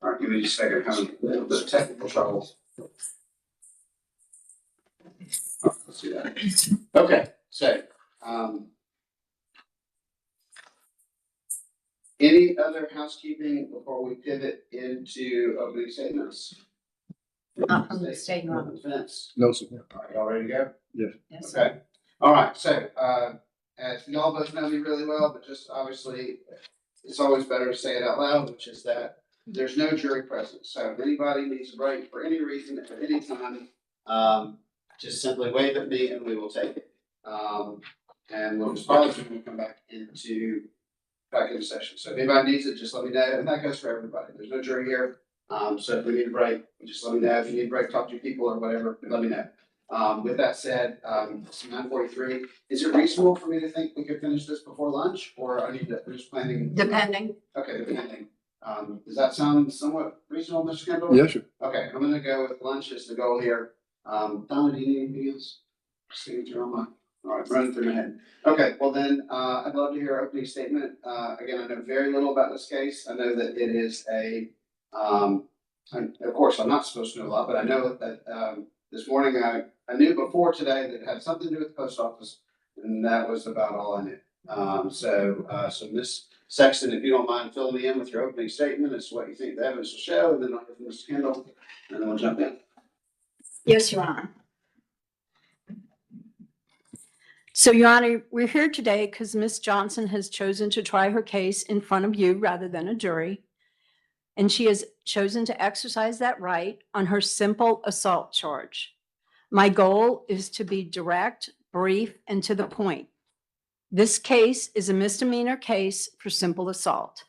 All right, give me just a second, having a little bit of technical trouble. Oh, let's do that. Okay, so, any other housekeeping before we pivot into opening statements? Not from the state on the fence. No, sir. All right, y'all ready to go? Yes. Yes, Okay, all right, so, as you all both know me really well, but just obviously, it's always better to say it out loud, which is that there's no jury present, so if anybody needs a break for any reason at any time, just simply wave at me and we will take it. And we'll just pause and we'll come back into session. So if anybody needs it, just let me know, and that goes for everybody. There's no jury here. So if we need a break, just let me know. If you need a break, talk to your people or whatever, let me know. With that said, it's 9:43. Is it reasonable for me to think we could finish this before lunch, or I need to, we're just planning? depending. Okay, depending. Does that sound somewhat reasonable, Mr. Kendall? Yes, sir. Okay, I'm gonna go with lunch as the goal here. Donna, do you need anything else? Signature on my, all right, running through my head. Okay, well then, I'd love to hear an opening statement. Again, I know very little about this case. I know that it is and of course, I'm not supposed to know a lot, but I know that, this morning I knew before today that it had something to do with the post office, and that was about all I knew. So Ms. Sexton, if you don't mind filling me in with your opening statement as to what you think the evidence will show, and then I'll hear from Mr. Kendall, and then we'll jump in. Yes, Your Honor. So, Your Honor, we're here today because Ms. Johnson has chosen to try her case in front of you rather than a jury. And she has chosen to exercise that right on her simple assault charge. My goal is to be direct, brief, and to the point. This case is a misdemeanor case for simple assault.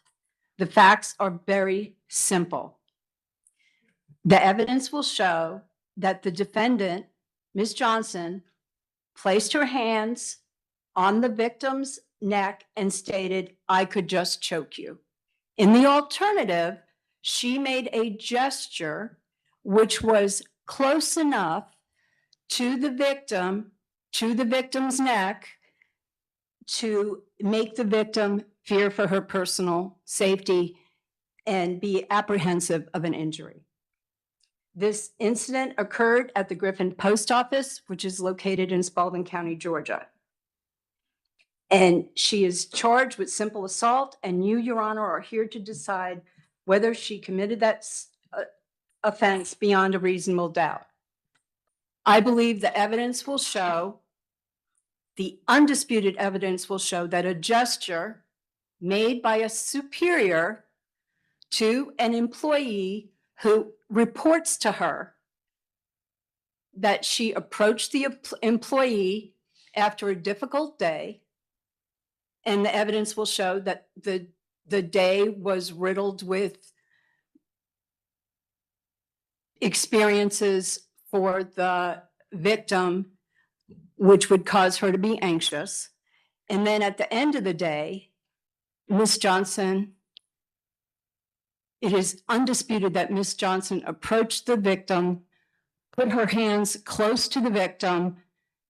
The facts are very simple. The evidence will show that the defendant, Ms. Johnson, placed her hands on the victim's neck and stated, "I could just choke you." In the alternative, she made a gesture which was close enough to the victim's neck, to make the victim fear for her personal safety and be apprehensive of an injury. This incident occurred at the Griffin Post Office, which is located in Spalding County, Georgia. And she is charged with simple assault, and you, Your Honor, are here to decide whether she committed that offense beyond a reasonable doubt. I believe the evidence will show, the undisputed evidence will show that a gesture made by a superior to an employee who reports to her that she approached the employee after a difficult day, and the evidence will show that the day was riddled with experiences for the victim, which would cause her to be anxious. And then at the end of the day, Ms. Johnson, it is undisputed that Ms. Johnson approached the victim, put her hands close to the victim,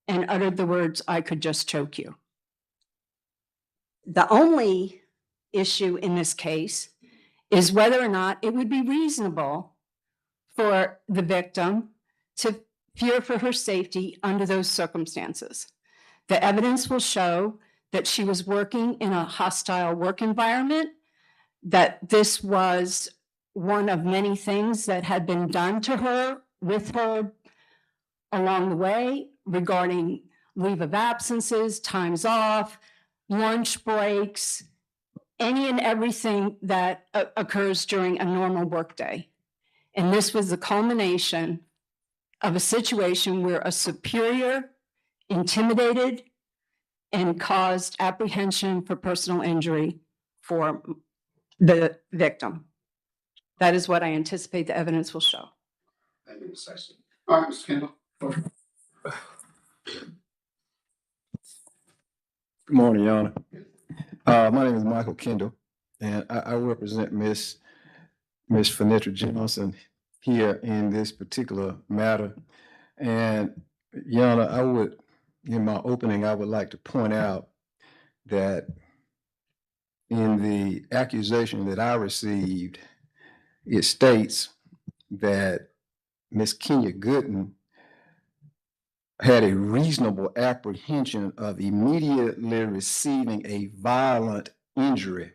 and uttered the words, "I could just choke you." The only issue in this case is whether or not it would be reasonable for the victim to fear for her safety under those circumstances. The evidence will show that she was working in a hostile work environment, that this was one of many things that had been done to her, with her along the way, regarding leave of absences, times off, lunch breaks, any and everything that occurs during a normal workday. And this was the culmination of a situation where a superior intimidated and caused apprehension for personal injury for the victim. That is what I anticipate the evidence will show. Thank you, Ms. Sexton. All right, Mr. Kendall. Good morning, Your Honor. My name is Michael Kendall, and I represent Miss Fenetra Johnson here in this particular matter. And Your Honor, in my opening, I would like to point out that in the accusation that I received, it states that Miss Kenya Gooden had a reasonable apprehension of immediately receiving a violent injury.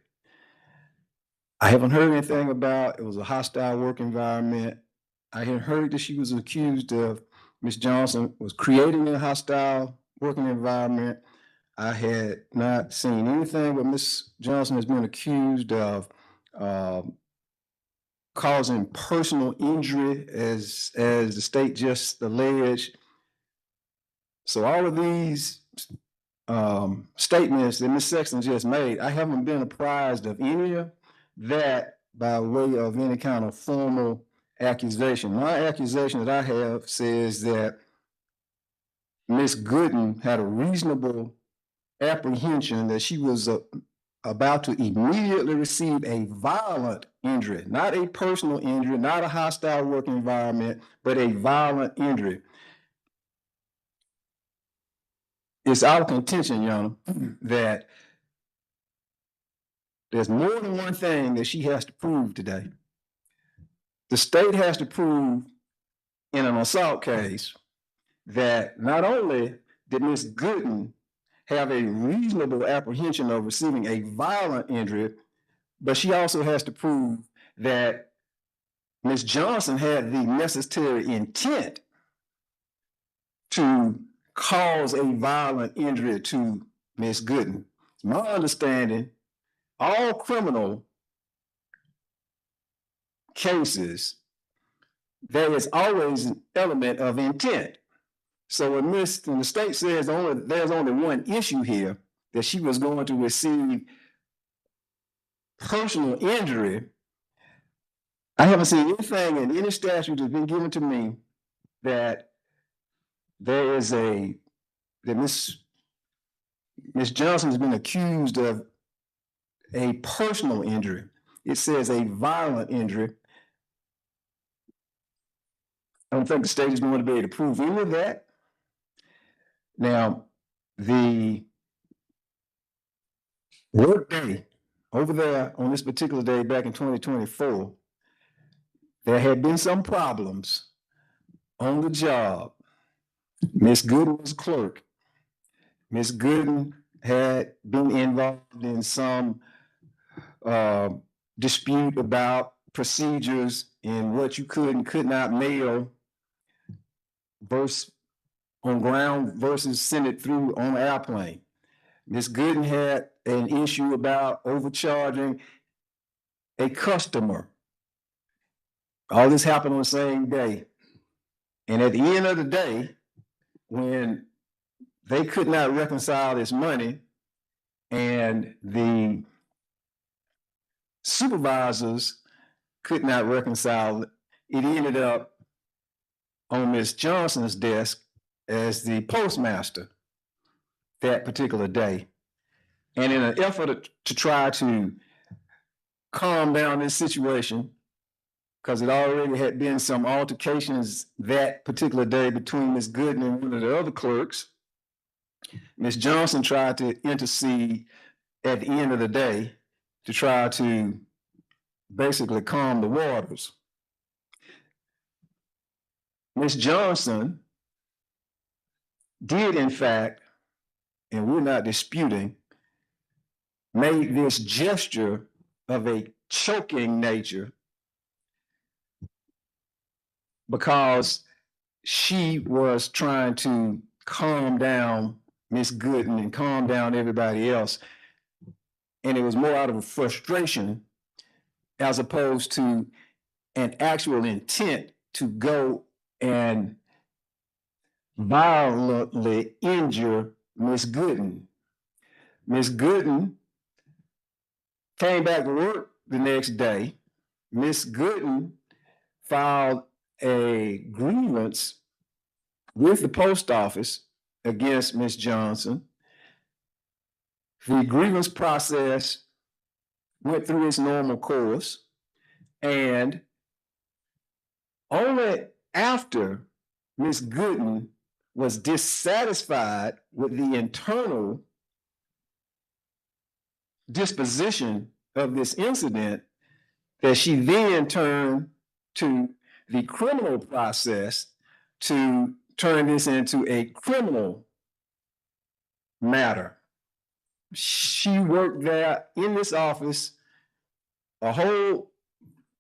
I haven't heard anything about it was a hostile work environment. I had heard that she was accused of, Miss Johnson was creating a hostile working environment. I had not seen anything, but Miss Johnson has been accused of causing personal injury, as the state just alleged. So all of these statements that Ms. Sexton just made, I haven't been apprised of any of that by way of any kind of formal accusation. My accusation that I have says that Ms. Gooden had a reasonable apprehension that she was about to immediately receive a violent injury, not a personal injury, not a hostile work environment, but a violent injury. It's our contention, Your Honor, that there's more than one thing that she has to prove today. The state has to prove in an assault case that not only did Ms. Gooden have a reasonable apprehension of receiving a violent injury, but she also has to prove that Ms. Johnson had the necessary intent to cause a violent injury to Ms. Gooden. It's my understanding, all criminal cases, there is always an element of intent. So when the state says there's only one issue here, that she was going to receive personal injury, I haven't seen anything in any statute that's been given to me that there is that Miss Johnson has been accused of a personal injury. It says a violent injury. I don't think the state is going to be able to prove any of that. Now, the work day over there on this particular day back in 2024, there had been some problems on the job. Miss Gooden was clerk. Miss Gooden had been involved in some dispute about procedures and what you could and could not mail on ground versus send it through on an airplane. Miss Gooden had an issue about overcharging a customer. All this happened on the same day. And at the end of the day, when they could not reconcile this money and the supervisors could not reconcile it, it ended up on Miss Johnson's desk as the postmaster that particular day. And in an effort to try to calm down this situation, because it already had been some altercations that particular day between Miss Gooden and one of the other clerks, Miss Johnson tried to intercede at the end of the day to try to basically calm the waters. Miss Johnson did, in fact, and we're not disputing, made this gesture of a choking nature because she was trying to calm down Miss Gooden and calm down everybody else. And it was more out of a frustration as opposed to an actual intent to go and violently injure Miss Gooden. Miss Gooden came back to work the next day. Miss Gooden filed a grievance with the post office against Miss Johnson. The grievance process went through its normal course, and only after Miss Gooden was dissatisfied with the internal disposition of this incident that she then turned to the criminal process to turn this into a criminal matter. She worked there in this office a whole,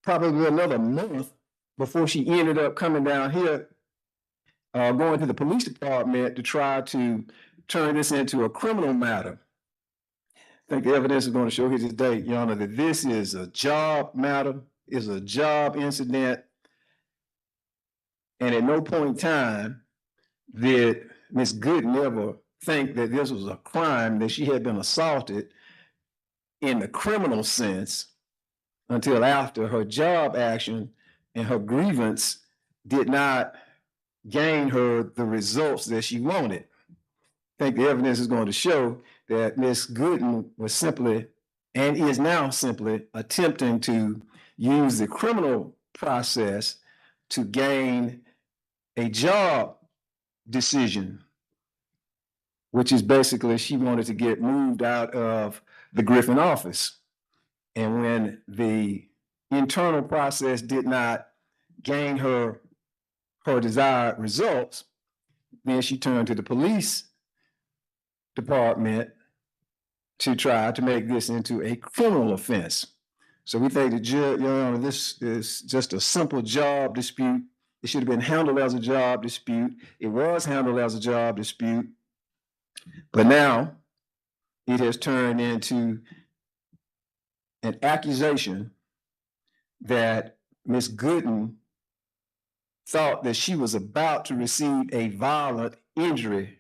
probably another month before she ended up coming down here, going to the police department to try to turn this into a criminal matter. I think the evidence is going to show here today, Your Honor, that this is a job matter, is a job incident, and at no point in time did Ms. Gooden ever think that this was a crime, that she had been assaulted in the criminal sense until after her job action and her grievance did not gain her the results that she wanted. I think the evidence is going to show that Ms. Gooden was simply, and is now simply, attempting to use the criminal process to gain a job decision, which is basically she wanted to get moved out of the Griffin office. And when the internal process did not gain her desired results, then she turned to the police department to try to make this into a criminal offense. So we think that, Your Honor, this is just a simple job dispute. It should have been handled as a job dispute. It was handled as a job dispute, but now it has turned into an accusation that Ms. Gooden thought that she was about to receive a violent injury.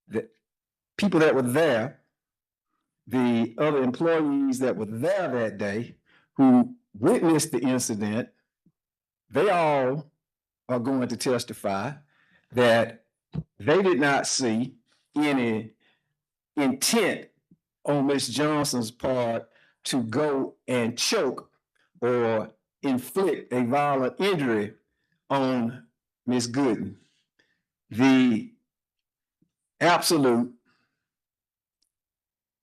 The people that were there, the other employees that were there that day who witnessed the incident, they all are going to testify that they did not see any intent on Ms. Johnson's part to go and choke or inflict a violent injury on Ms. Gooden. The absolute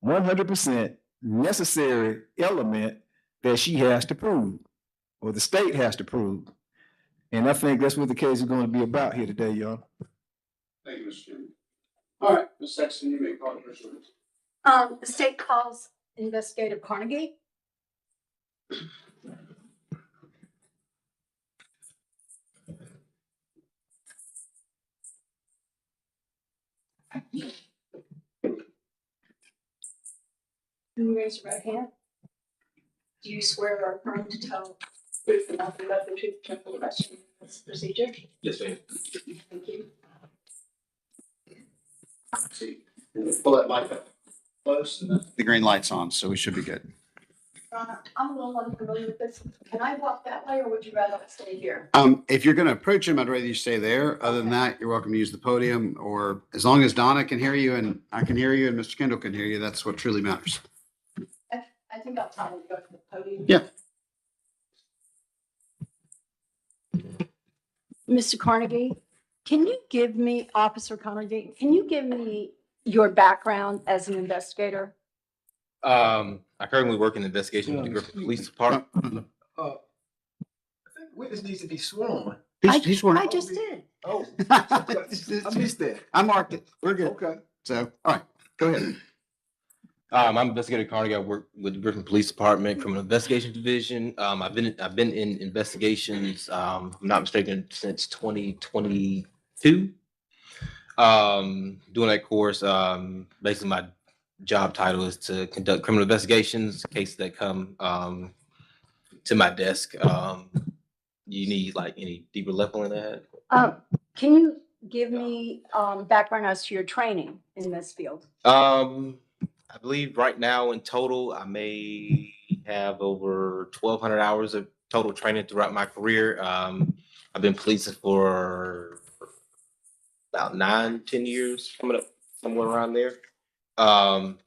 100% necessary element that she has to prove, or the state has to prove. And I think that's what the case is going to be about here today, y'all. Thank you, Mr. Chairman. All right, Ms. Sexton, you may call the first witness. The state calls Investigator Carnegie. Can you raise your right hand? Do you swear or affirm to tell the truth and nothing but the truth, truth, and the rest of this procedure? Yes, ma'am. Thank you. See, pull that mic up close and the green light's on, so we should be good. I'm a little unfamiliar with this. Can I walk that way or would you rather I stay here? If you're going to approach him, I'd rather you stay there. Other than that, you're welcome to use the podium, or as long as Donna can hear you and I can hear you and Mr. Kendall can hear you, that's what truly matters. I think I'll probably go to the podium. Yeah. Mr. Carnegie, can you give me, Officer Carnegie, can you give me your background as an investigator? I currently work in the investigation with the Griffin Police Department. I think witness needs to be sworn. He's sworn. I just did. Oh, I missed that. I marked it. We're good. Okay. So, all right, go ahead. I'm Investigator Carnegie. I work with the Griffin Police Department, Criminal Investigation Division. I've been in investigations, if I'm not mistaken, since 2022. Doing that course, basically my job title is to conduct criminal investigations, cases that come to my desk. You need like any deeper level in that? Can you give me background as to your training in this field? I believe right now in total, I may have over 1,200 hours of total training throughout my career. I've been policing for about 9-10 years, coming up somewhere around there.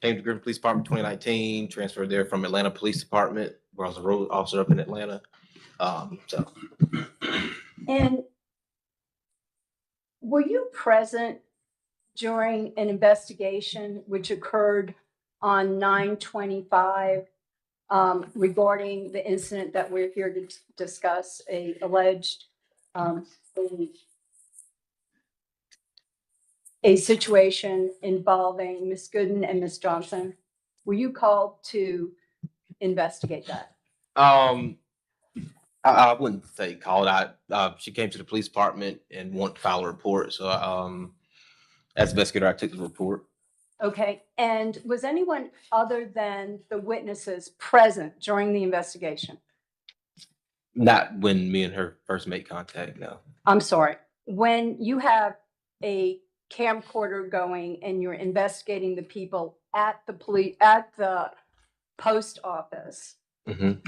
Came to Griffin Police Department in 2019, transferred there from Atlanta Police Department, where I was a road officer up in Atlanta. And were you present during an investigation which occurred on 9/25 regarding the incident that we're here to discuss, a alleged, a situation involving Ms. Gooden and Ms. Johnson. Were you called to investigate that? I wouldn't say called out. She came to the police department and wanted to file a report. So, as investigator, I took the report. Okay, and was anyone other than the witnesses present during the investigation? Not when me and her first made contact, no. I'm sorry, when you have a camcorder going and you're investigating the people at the post office, Mhm.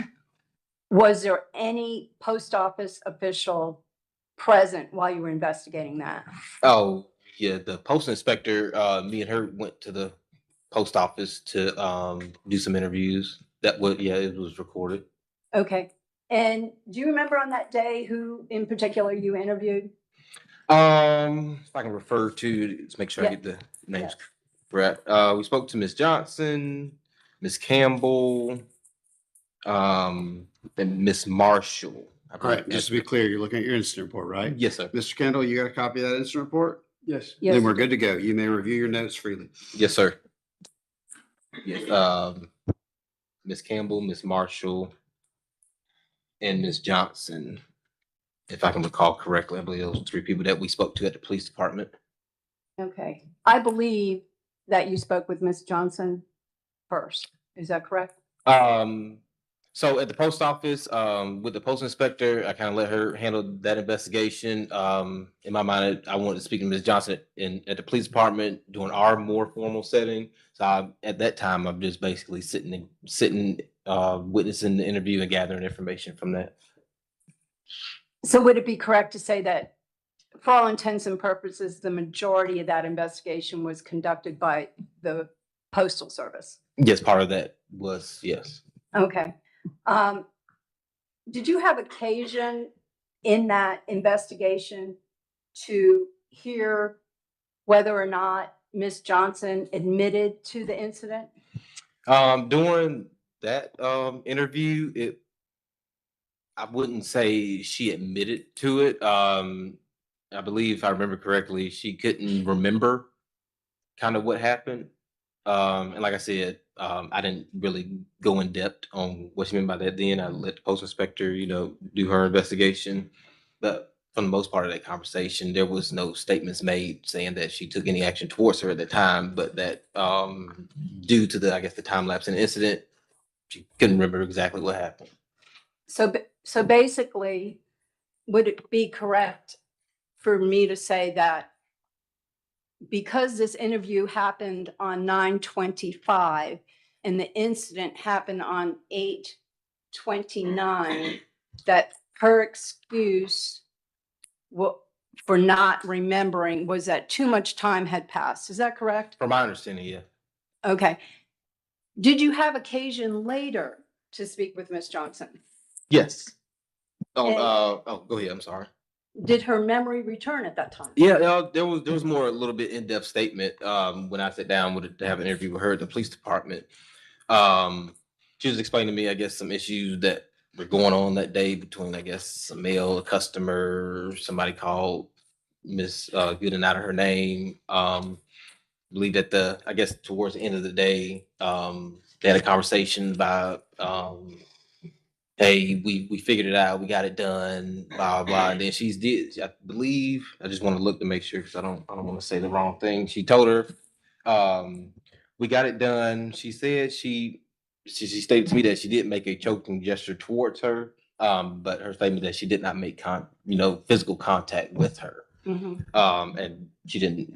was there any post office official present while you were investigating that? Oh, yeah, the post inspector, me and her went to the post office to do some interviews. Yeah, it was recorded. Okay, and do you remember on that day who in particular you interviewed? If I can refer to make sure I Yeah. get the names Yeah. correct. We spoke to Miss Johnson, Miss Campbell, and Miss Marshall. I All right, believe just to be that's clear, you're looking at your incident report, it. right? Yes, sir. Mr. Kendall, you got a copy of that incident report? Yes. Yes. Then we're good to go. You may review your notes freely. Yes, sir. Yes. Miss Campbell, Miss Marshall, and Miss Johnson. If I can recall correctly, I believe those 3 people that we spoke to at the police department. Okay, I believe that you spoke with Ms. Johnson first. Is that correct? So at the post office, with the post inspector, I kind of let her handle that investigation. In my mind, I wanted to speak to Ms. Johnson at the police department during our more formal setting. So at that time, I'm just basically sitting, witnessing the interview and gathering information from that. So would it be correct to say that for all intents and purposes, the majority of that investigation was conducted by the Postal Service? Yes, part of that was yes. Okay. Did you have occasion in that investigation to hear whether or not Ms. Johnson admitted to the incident? During that interview, I wouldn't say she admitted to it. I believe, if I remember correctly, she couldn't remember kind of what happened. And like I said, I didn't really go in depth on what she meant by that. Then I let the post inspector, do her investigation. But for the most part of that conversation, there was no statements made saying that she took any action towards her at the time, but that due to the time lapse in the incident, she couldn't remember exactly what happened. So basically, would it be correct for me to say that because this interview happened on 9/25 and the incident happened on 8/29, that her excuse for not remembering was that too much time had passed? Is that correct? From my understanding, yeah. Okay. Did you have occasion later to speak with Ms. Johnson? Yes. And- Go ahead. I'm sorry. Did her memory return at that time? Yeah, there was more a little bit in-depth statement when I sat down to have an interview with her at the police department. She was explaining to me, I guess, some issues that were going on that day between, I guess, a male, a customer, somebody called Miss Gooden out of her name. Believe that I guess towards the end of the day, they had a conversation about hey, we figured it out, we got it done, blah blah. And then I believe, I just want to look to make sure because I don't want to say the wrong thing. She told her, we got it done. She said she stated to me that she did make a choking gesture towards her, but her statement that she did not make physical contact with her, and she didn't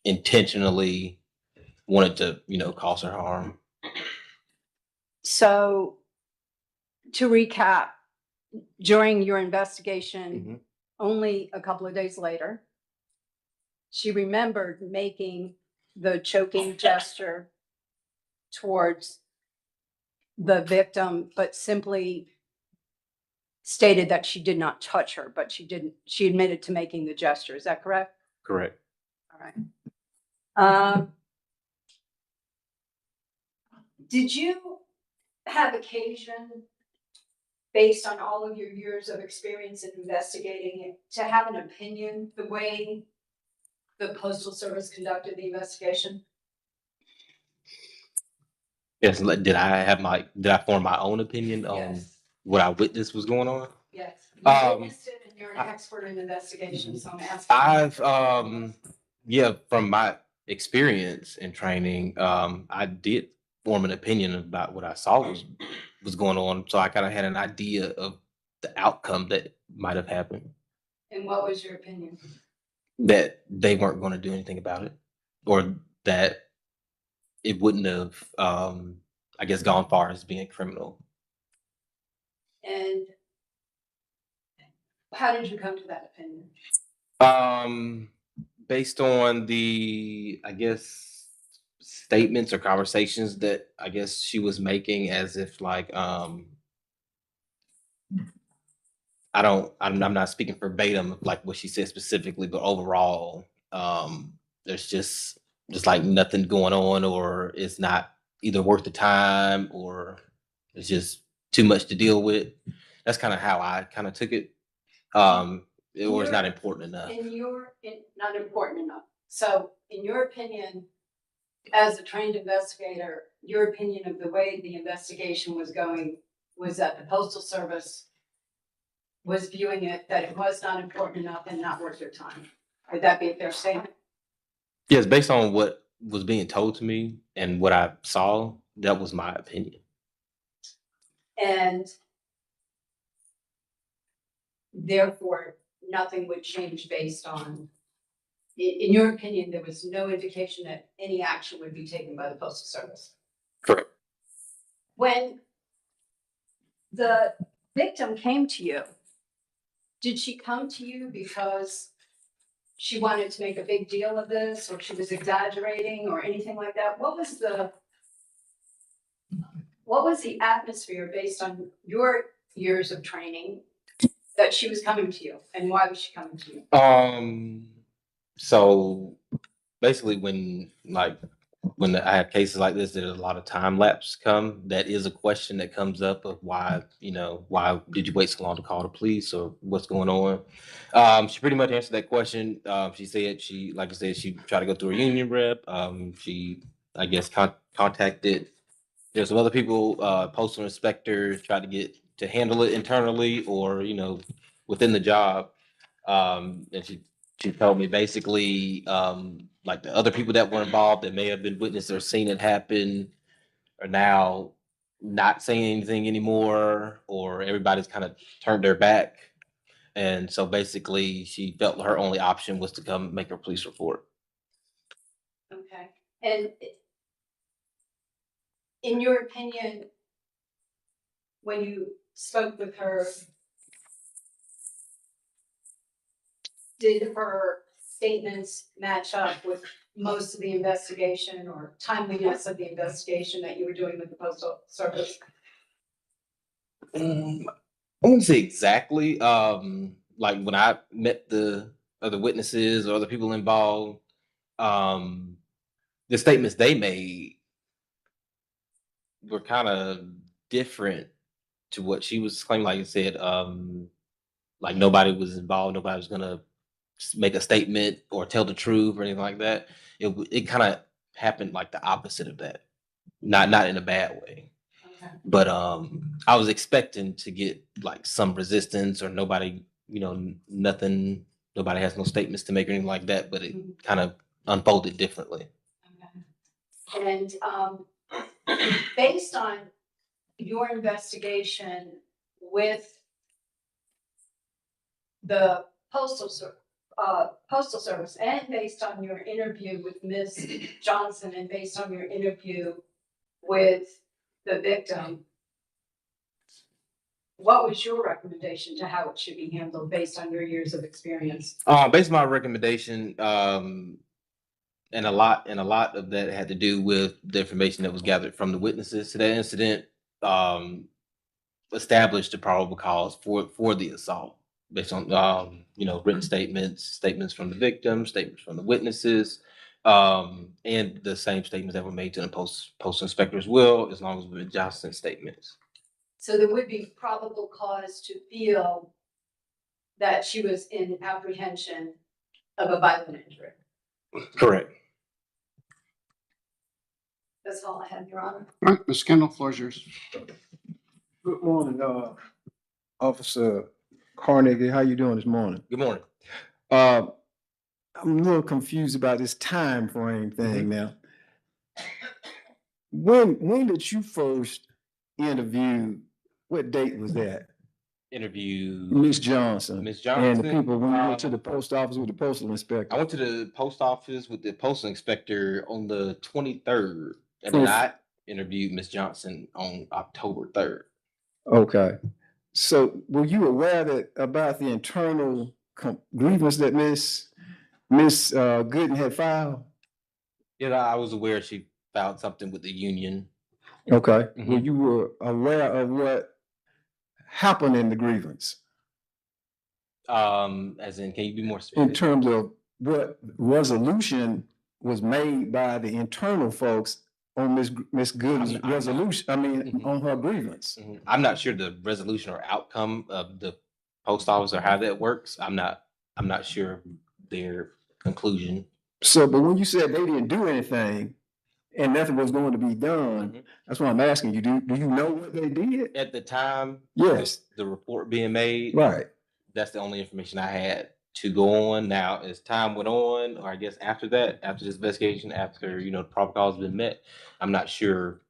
intentionally wanted to cause her harm. So to recap, during your investigation, only a couple of days later, she remembered making the choking gesture towards the victim, but simply stated that she did not touch her, but she admitted to making the gesture. Is that correct? Correct. All right. Did you have occasion, based on all of your years of experience in investigating it, to have an opinion the way the Postal Service conducted the investigation? Yes, did I form my own opinion on Yes. what I witnessed was going on? Yes. You Um, witnessed it and you're an expert in investigation, so I'm asking. I've yeah, from my experience and training, I did form an opinion about what I saw was going on. So I kind of had an idea of the outcome that might have happened, And what was your opinion? that they weren't going to do anything about it, or that it wouldn't have I guess gone far as being criminal. And how did you come to that opinion? Based on the, I guess, statements or conversations that I guess she was making, as if like, I'm not speaking verbatim of like what she said specifically, but overall, there's just like nothing going on, or it's not either worth the time, or it's just too much to deal with. That's kind of how I kind of took it. Or it's not important enough. Not important enough. So in your opinion, as a trained investigator, your opinion of the way the investigation was going was that the Postal Service was viewing it, that it was not important enough and not worth their time. Would that be a fair statement? Yes, based on what was being told to me and what I saw, that was my opinion. And therefore, nothing would change based on, in your opinion, there was no indication that any action would be taken by the Postal Service. Correct. When the victim came to you, did she come to you because she wanted to make a big deal of this, or she was exaggerating, or anything like that? What was the atmosphere based on your years of training that she was coming to you, and why was she coming to you? So basically, when I have cases like this, there's a lot of time lapse come. That is a question that comes up of why did you wait so long to call the police, or what's going on? She pretty much answered that question. She said like I said, she tried to go through a union rep. She, I guess, contacted. There's some other people, postal inspectors, tried to get to handle it internally, or within the job. And she told me basically, like the other people that were involved that may have been witness or seen it happen are now not saying anything anymore, or everybody's kind of turned their back. And so basically, she felt her only option was to come make her police report. Okay. And in your opinion, when you spoke with her, did her statements match up with most of the investigation or timeliness of the investigation that you were doing with the Postal Service? I wouldn't say exactly. Like when I met the other witnesses or other people involved, um, the statements they made were kind of different to what she was claiming. Like you said, like nobody was involved, nobody was gonna make a statement or tell the truth or anything like that. It kind of happened like the opposite of that, not in a bad way. Okay. But I was expecting to get like some resistance, or nobody, nothing, nobody has no statements to make or anything like that. But it kind of unfolded differently. Okay. And based on your investigation with the Postal Service, and based on your interview with Ms. Johnson, and based on your interview with the victim, what was your recommendation to how it should be handled based on your years of experience? Based on my recommendation, and a lot of that had to do with the information that was gathered from the witnesses to that incident, established the probable cause for the assault based on written statements from the victim, statements from the witnesses, And the same statements that were made to the post inspector as well, as long as with Johnson's statements. So there would be probable cause to feel that she was in apprehension of a violent injury. Correct. That's all I have, Your Honor. All right, Ms. Kendall, floor is yours. Good morning, Officer Carnegie. How you doing this morning? Good morning. I'm a little confused about this time frame thing now. When did you first interview? What date was that? Interview Miss Johnson. Miss And the Johnson. people when you went to the post office with the postal inspector. I went to the post office with the postal inspector on the 23rd, and So then if- I interviewed Miss Johnson on October 3rd. Okay. So were you aware that about the internal grievance that Miss Gooden had filed? Yeah, I was aware she filed something with the union. Okay. Mhm. Well, you were aware of what happened in the grievance As in, can you be more in specific? terms of what resolution was made by the internal folks on Miss Gooden's I'm not- resolution, I mean, Mhm. on her grievance? Mhm. I'm not sure the resolution or outcome of the post office or how that works. I'm not sure of their conclusion. So, but when you said they didn't do anything and nothing was going to be done, Mhm. that's what I'm asking you. Do you know what they did? At the time, Yes. the report being made, Right. that's the only information I had to go on. Now, as time went on, or I guess after that, after this investigation, after the proper cause has been met, I'm not sure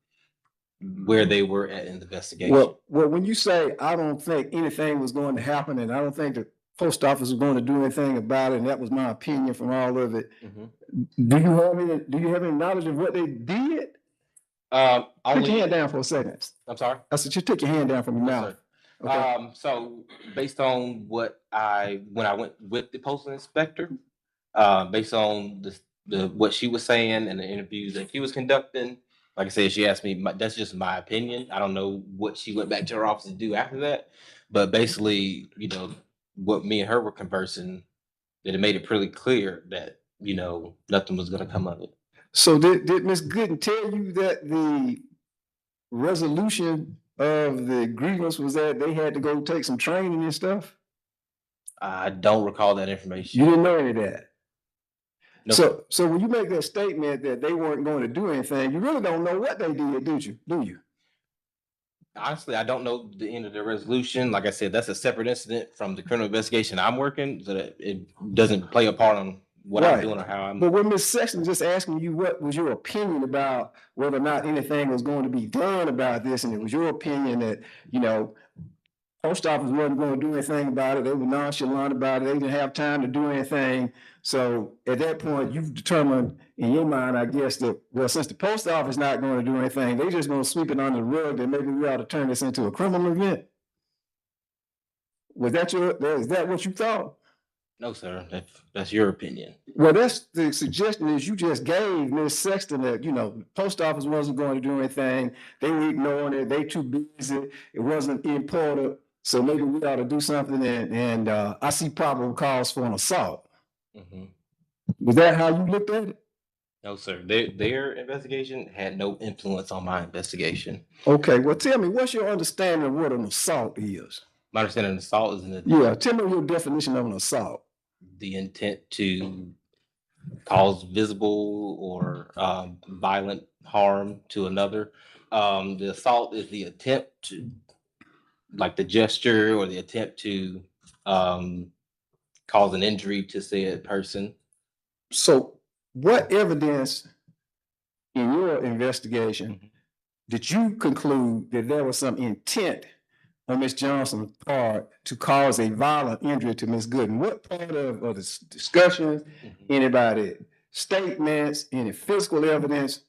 where they were at in the investigation. Well, when you say, I don't think anything was going to happen and I don't think the post office was going to do anything about it, and that was my opinion from all of it, Mhm. do you have any knowledge of what they did? Put Only, your hand down for a second. I'm sorry. I said, just take your hand down from your Yes, mouth. sir. Okay. So based on when I went with the postal inspector, based on what she was saying and the interviews that she was conducting, like I said, she asked me. That's just my opinion. I don't know what she went back to her office to do after that, but basically, what me and her were conversing, that it made it pretty clear that nothing was going to come of it. So did Ms. Gooden tell you that the resolution of the grievance was that they had to go take some training and stuff? I don't recall that You information. didn't know any of that? No, sir. So when you make that statement that they weren't going to do anything, you really don't know what they did, do you? Honestly, I don't know the end of the resolution. Like I said, that's a separate incident from the criminal investigation I'm working, so that it doesn't play a part on what I'm Right. doing or how I'm. But when Ms. Sexton just asking you what was your opinion about whether or not anything was going to be done about this, and it was your opinion that, post office wasn't going to do anything about it, they were nonchalant about it, they didn't have time to do anything. So at that point, you've determined in your mind, I guess, that, well, since the post office is not going to do anything, they just going to sweep it under the rug, that maybe we ought to turn this into a criminal event. Is that what you thought? No, sir. That's your opinion. Well, that's the suggestion is you just gave Ms. Sexton that, the post office wasn't going to do anything. They were ignoring it. They too busy. It wasn't important. So maybe we ought to do something. And I see probable cause for an assault. Mhm. Was that how you looked at it? No, sir. Their investigation had no influence on my investigation. Okay. Well, tell me, what's your understanding of what an assault is? My understanding of assault is Yeah. Tell me your definition of an assault. the intent to cause visible or violent harm to another. The assault is the attempt to, like the gesture or the attempt to cause an injury to said person. So what evidence in your investigation did you conclude that there was some intent on Ms. Johnson's part to cause a violent injury to Ms. Gooden? What part of the discussions, anybody statements, any physical evidence,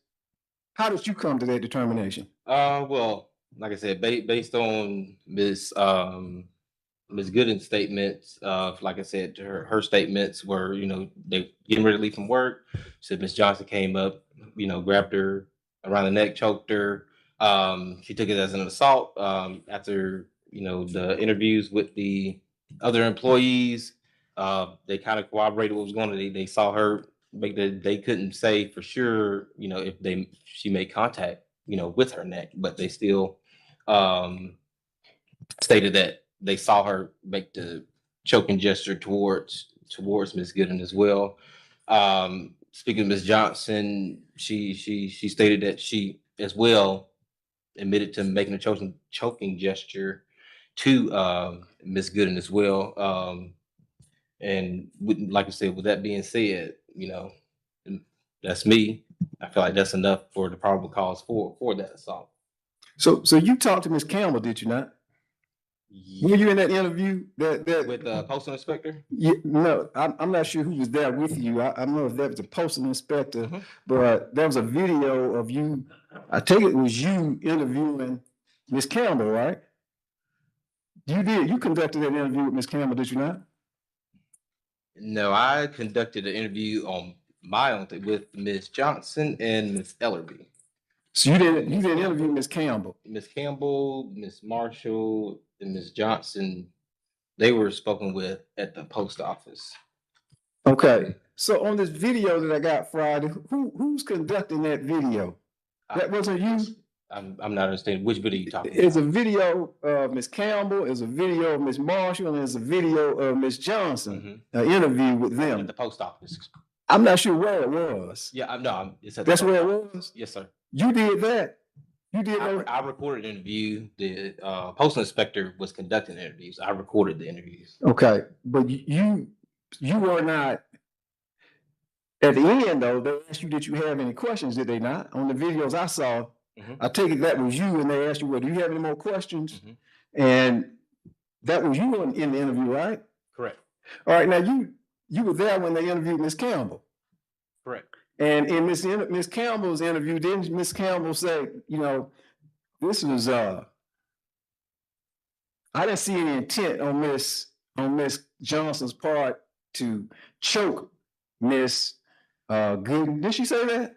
how did you come to that determination? Well, like I said, based on Ms. Gooden's statements, like I said, her statements were, they getting ready to leave from work. Said Ms. Johnson came up, grabbed her around the neck, choked her. She took it as an assault. After the interviews with the other employees, they kind of corroborated what was going on. They saw her they couldn't say for sure, if she made contact, with her neck, but they still stated that they saw her make the choking gesture towards Miss Gooden as well. Speaking of Miss Johnson, she stated that she as well admitted to making a choking gesture to Miss Gooden as well. Like I said, with that being said, that's me. I feel like that's enough for the probable cause for that assault. So you talked to Miss Campbell, did you not? Were you in that interview that With the postal inspector? No, I'm not sure who was there with you. I don't know if that was the postal inspector, Mhm. but there was a video of you. I take it was you interviewing Miss Campbell, right? You conducted that interview with Miss Campbell, did you not? No, I conducted an interview on my own with Miss Johnson and Miss Ellerby. So you didn't interview Miss Campbell. Miss Campbell, Miss Marshall, and Miss Johnson, they were spoken with at the post office. Okay. So on this video that I got Friday, who's conducting that video? That wasn't you? I'm not understanding which video you talking It's a about. video of Miss Campbell, it's a video of Miss Marshall, and it's a video of Miss Johnson, an interview with At them. the post office. I'm not sure where it was. Yeah, no, it's at the That's post where office. it was? Yes, sir. You did that? You did that? I recorded an interview. The postal inspector was conducting interviews. I recorded the interviews. Okay, but you were not, at the end though, they asked you, did you have any questions, did they not? On the videos I saw, I take it that was you, and they asked you, well, do you have any more questions? And that was you in the interview, right? Correct. All right, now you were there when they interviewed Miss Campbell. Correct. And in Miss Campbell's interview, didn't Miss Campbell say, this was I didn't see any intent on Miss Johnson's part to choke Miss Gooden. Did she say that?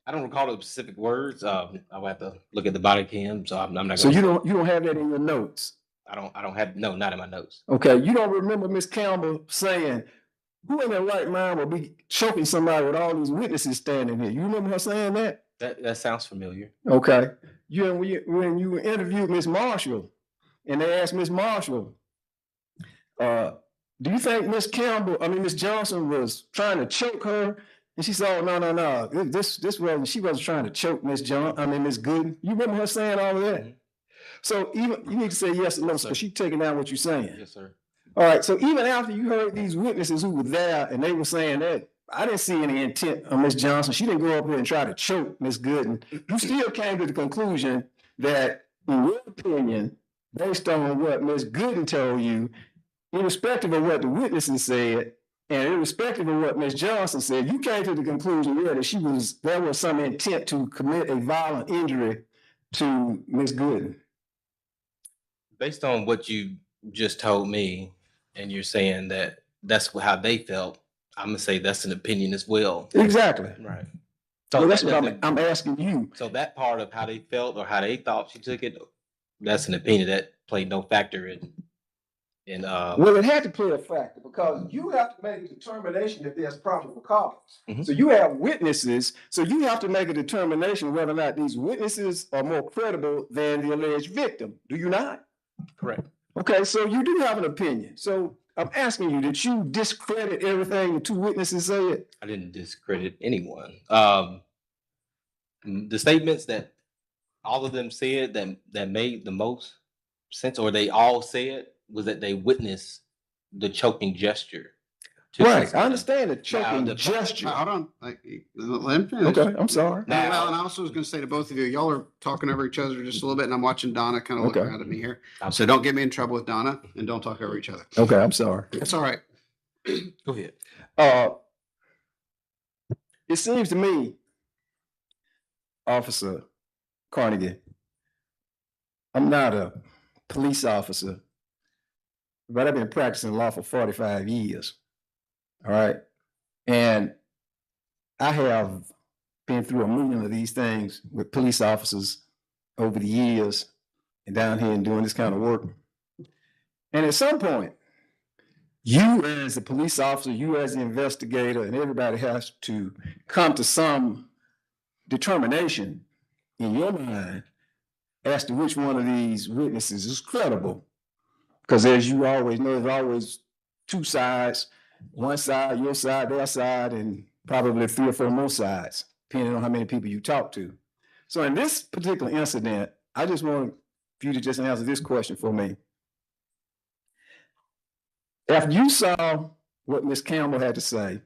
I don't recall the specific words. I'll have to look at the body cam. So I'm not. So you don't have that in your notes. I don't have not in my notes. Okay, you don't remember Miss Campbell saying, "Who in their right mind would be choking somebody with all these witnesses standing here?" You remember her saying that? That sounds familiar. Okay. When you interviewed Miss Marshall, and they asked Miss Marshall, do you think Miss Johnson was trying to choke her? And she said, "Oh, no. She wasn't trying to choke Miss Gooden." You remember her saying all of that? So even you need to say yes or no, because she's taking down what you're saying. Yes, sir. All right. So even after you heard these witnesses who were there and they were saying that, I didn't see any intent on Miss Johnson. She didn't go up here and try to choke Miss Gooden. You still came to the conclusion that, in your opinion, based on what Miss Gooden told you, irrespective of what the witnesses said, and irrespective of what Miss Johnson said, you came to the conclusion that there was some intent to commit a violent injury to Miss Gooden. Based on what you just told me, and you're saying that that's how they felt, I'm gonna say that's an opinion as well. Exactly. Right. So that's what I'm asking you. So that part of how they felt or how they thought she took it, that's an opinion that played no factor in. Well, it had to play a factor because you have to make a determination if there's probable cause. So you have witnesses, so you have to make a determination whether or not these witnesses are more credible than the alleged victim. Do you not? Correct. Okay, so you do have an opinion. So I'm asking you, did you discredit everything the two witnesses said? I didn't discredit anyone. The statements that all of them said that made the most sense, or they all said, was that they witnessed the choking gesture. Right, I understand the choking gesture. Hold on, let him finish. Okay, I'm sorry. Well, and I also was gonna say to both of you, y'all are talking over each other just a little bit, and I'm watching Donna kind of look Okay. around at me here. So don't get me in trouble with Donna, and don't talk over each other. Okay, I'm sorry. That's all right. Go ahead. It seems to me, Officer Carnegie, I'm not a police officer, but I've been practicing law for 45 years. All right. And I have been through a million of these things with police officers over the years and down here and doing this kind of work. And at some point, you as a police officer, you as the investigator, and everybody has to come to some determination in your mind as to which one of these witnesses is credible. Because as you always know, there's always two sides, one side, your side, their side, and probably 3 or 4 more sides, depending on how many people you talk to. So in this particular incident, I just want you to just answer this question for me. After you saw what Ms. Campbell had to say,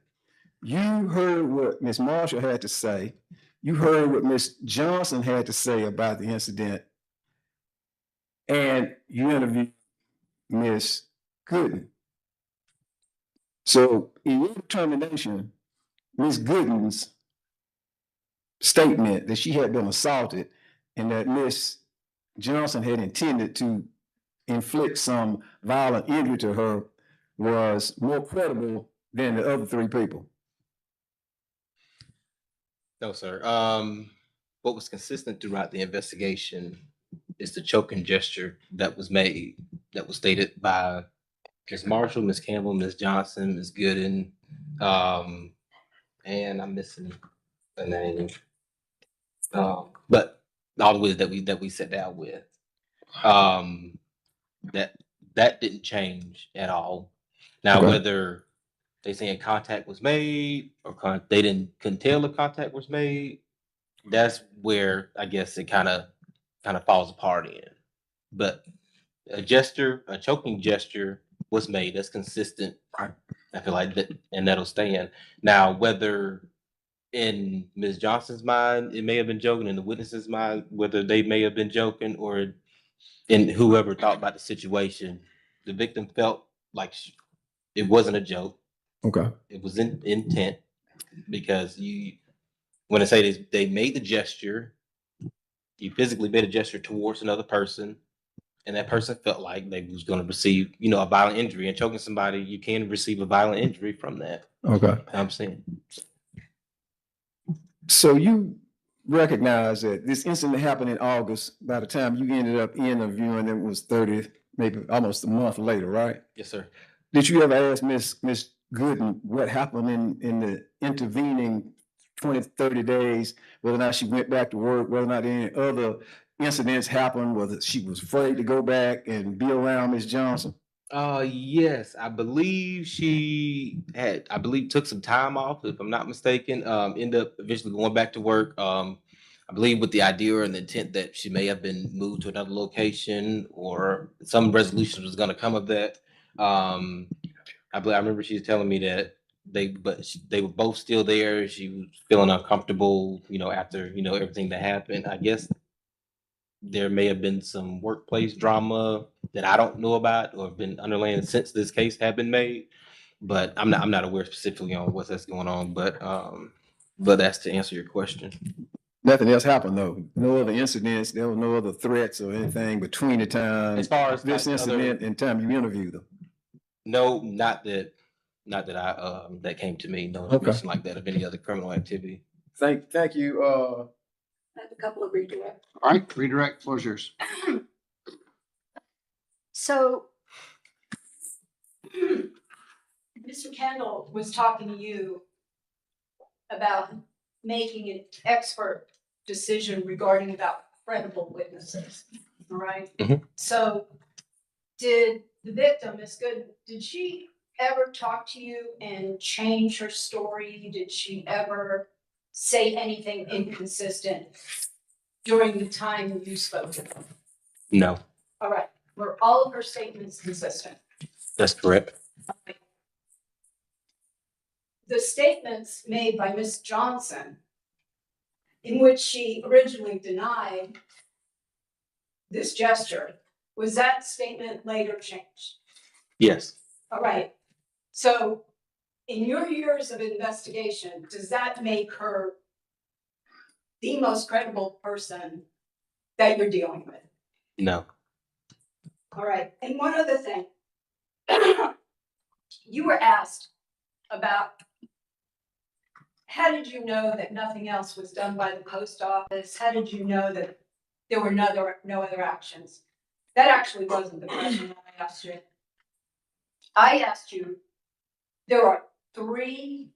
you heard what Ms. Marshall had to say, you heard what Ms. Johnson had to say about the incident, and you interviewed Ms. Gooden. So in your determination, Ms. Gooden's statement that she had been assaulted and that Ms. Johnson had intended to inflict some violent injury to her was more credible than the other 3 people. No, sir. What was consistent throughout the investigation is the choking gesture that was made, that was stated by Ms. Marshall, Ms. Campbell, Ms. Johnson, Ms. Gooden, and I'm missing the name. But all the ways that we sat down with, that didn't change at all. Now, Okay. whether they saying contact was made or they couldn't tell if contact was made, that's where I guess it kind of falls apart in. But a choking gesture was made. That's consistent. I feel like that, and that'll stand. Now, whether in Ms. Johnson's mind it may have been joking, in the witness's mind whether they may have been joking, or in whoever thought about the situation, the victim felt like it wasn't a joke. Okay. It was in intent, because when I say they made the gesture, you physically made a gesture towards another person, and that person felt like they was going to receive, a violent injury. And choking somebody, you can receive a violent injury from that. Okay. I'm saying. So you recognize that this incident happened in August. By the time you ended up interviewing them, it was 30, maybe almost a month later, right? Yes, sir. Did you ever ask Miss Gooden what happened in the intervening 20, 30 days, whether or not she went back to work, whether or not any other incidents happened, whether she was afraid to go back and be around Miss Johnson? Yes, I believe took some time off, if I'm not mistaken. Ended up eventually going back to work. I believe with the idea and the intent that she may have been moved to another location, or some resolution was going to come of that. I remember she was telling me that they were both still there. She was feeling uncomfortable, after everything that happened. I guess there may have been some workplace drama that I don't know about or been underlying since this case had been made, but I'm not aware specifically on what's that's going on. But that's to answer your question. Nothing else happened though. No other incidents. There were no other threats or anything between the time As far as this like incident and time you interviewed them. No, not that I that came to me. No Okay. information like that of any other criminal activity. Thank you. I have a couple of redirects. All right, redirect, floor is yours. So Mr. Kendall was talking to you about making an expert decision regarding about credible witnesses, all right? Mhm. So did the victim, Ms. Good, did she ever talk to you and change her story? Did she ever say anything inconsistent during the time you spoke to them? No, All right, were all of her statements consistent? that's correct. The statements made by Ms. Johnson, in which she originally denied this gesture, was that statement later changed? Yes. All right. So in your years of investigation, does that make her the most credible person that you're dealing with? No. All right. And one other thing. You were asked about how did you know that nothing else was done by the post office? How did you know that there were no other actions? That actually wasn't the question that I asked you. I asked you, there are 3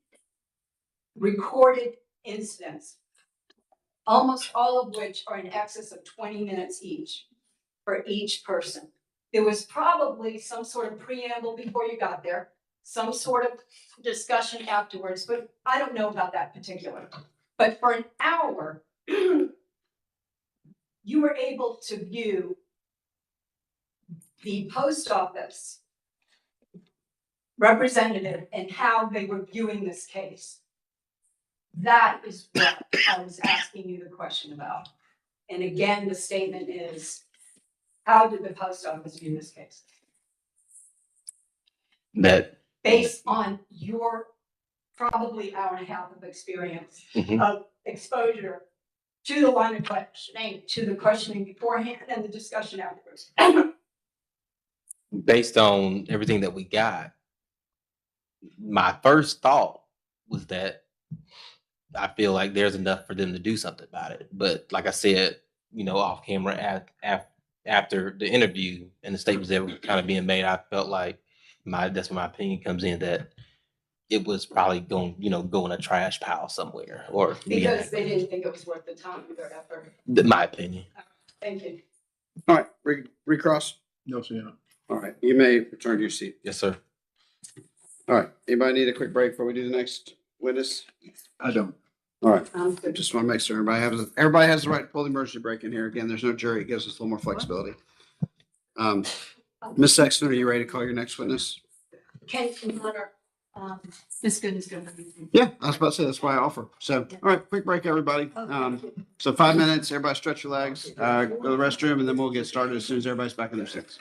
recorded incidents, almost all of which are in excess of 20 minutes each for each person. There was probably some sort of preamble before you got there, some sort of discussion afterwards, but I don't know about that particular. But for an hour, you were able to view the post office representative and how they were viewing this case. That is what I was asking you the question about. And again, the statement is, how did the post office view this case? That, Based on your probably hour and a half of experience Mhm. of exposure to the line of questioning, to the questioning beforehand and the discussion afterwards. based on everything that we got, my first thought was that I feel like there's enough for them to do something about it. But like I said, off camera after the interview and the statements that were kind of being made, I felt like that's where my opinion comes in, that it was probably going, go in a trash pile somewhere, or Because they didn't think it was worth the time or their effort. my opinion. Thank you. All right, recross. No, sir. All right, you may return to your seat. Yes, sir. All right, anybody need a quick break before we do the next witness? I don't. All right, Good. just want to make sure everybody has the right to pull the emergency break in here. Again, there's no jury. It gives us a little more flexibility. Ms. Sexton, are you ready to call your next witness? Ken, Ms. Good is good. Yeah, I was about to say, that's why I offer. So, all right, quick break, everybody. So 5 minutes, everybody stretch your legs, go to the restroom, and then we'll get started as soon as everybody's back in their seats.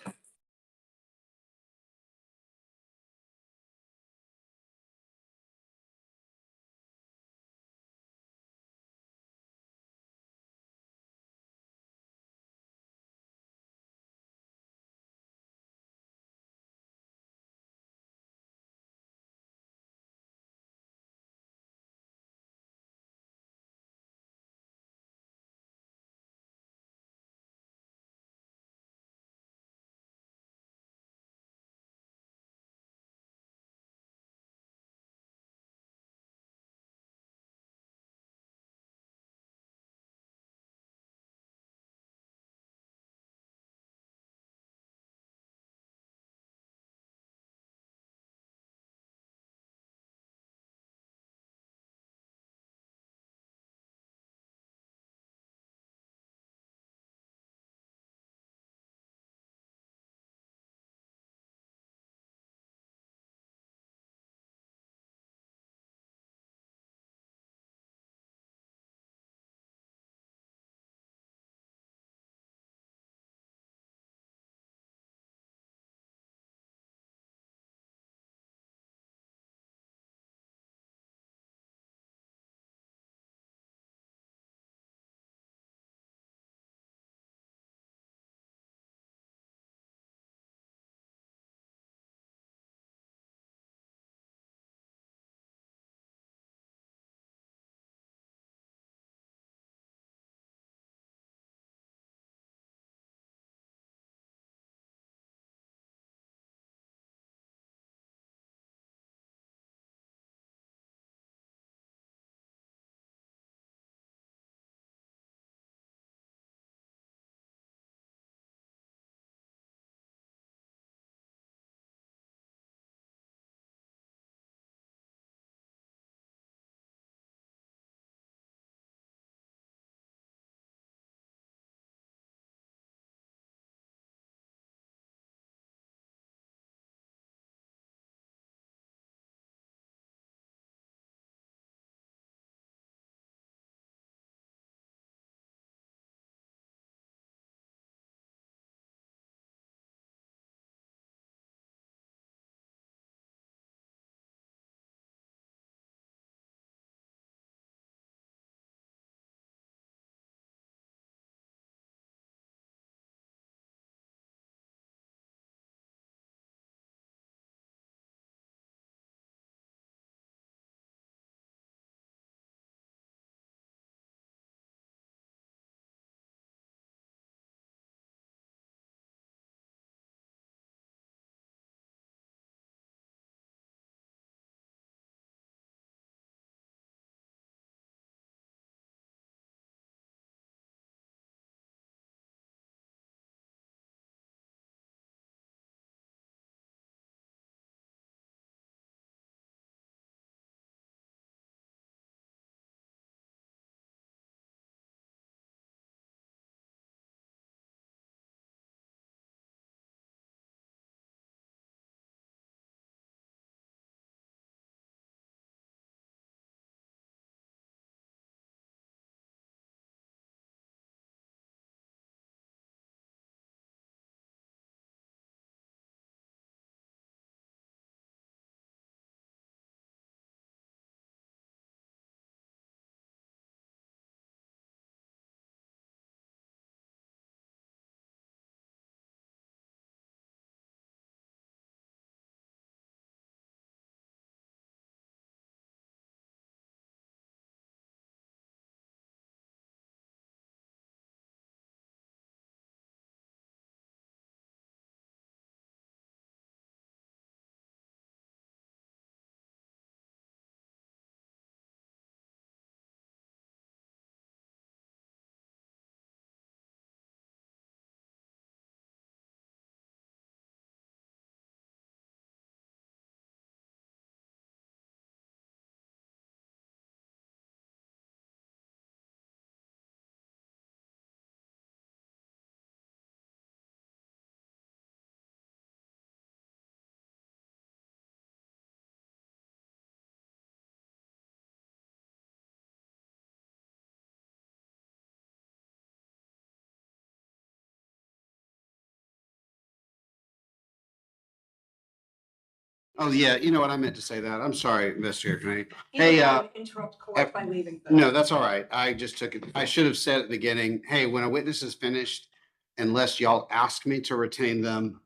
Oh, yeah, you know what? I meant to say that. I'm sorry, Mr. Attorney. Hey, Interrupt court by leaving. no, that's all right. I just took it. I should have said at the beginning, hey, when a witness is finished, unless y'all ask me to retain them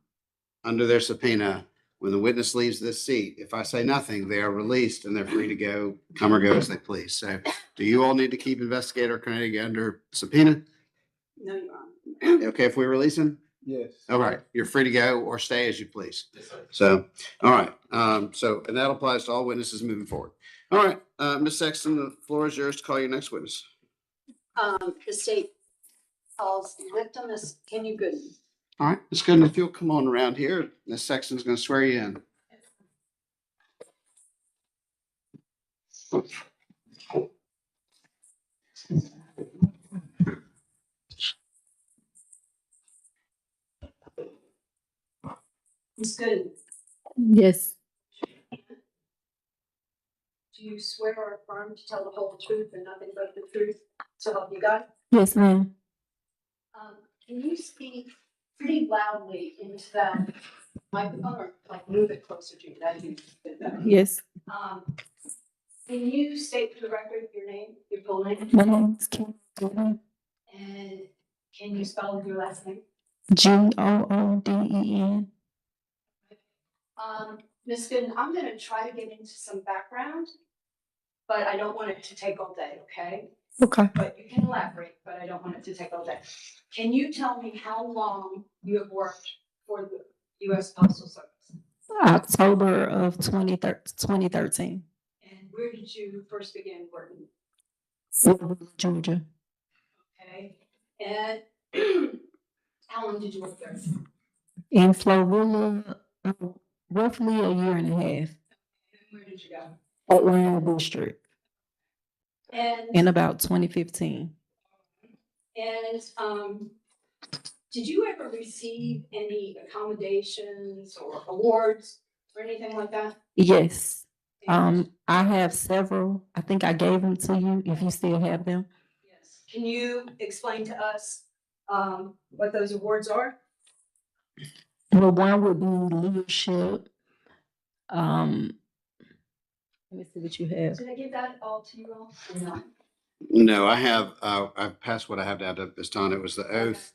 under their subpoena, when the witness leaves this seat, if I say nothing, they are released and they're free to go, come or go as they please. So do you all need to keep Investigator Carnegie under subpoena? No, Your Honor. Okay, if we release him? Yes. All right, you're free to go or stay as you please. So, all right, and that applies to all witnesses moving forward. All right, Ms. Sexton, the floor is yours to call your next witness. The state calls victim as Kenny Gooden. All right, Ms. Gooden, if you'll come on around here, Ms. Sexton's gonna swear you in. Ms. Gooden, Yes, do you swear or affirm to tell the whole truth and nothing but the truth, so help you God? yes, ma'am. Can you speak pretty loudly into that microphone or like move it closer to you? That'd be good better. Yes, Can you state for the record your name, your full name, my name is Kim Gooden. and can you spell your last name? Gooden. Ms. Gooden, I'm gonna try to get into some background, but I don't want it to take all day, okay? Okay. But you can elaborate, but I don't want it to take all day. Can you tell me how long you have worked for the US Postal Service? October of 2013, And where did you first begin working? Silverville, Georgia. Okay, and how long did you work there? In Florilla, roughly a year and a half. And where did you go? Atlanta District And in about 2015. did you ever receive any accommodations or awards or anything like that? Yes. I have several. I think I gave them to you if you still have them. Yes. Can you explain to us what those awards are? Well, one would be leadership. Let me see what you have. Did I give that all to you all? Or not? No, I've passed what I have to add up this time. It was the oath,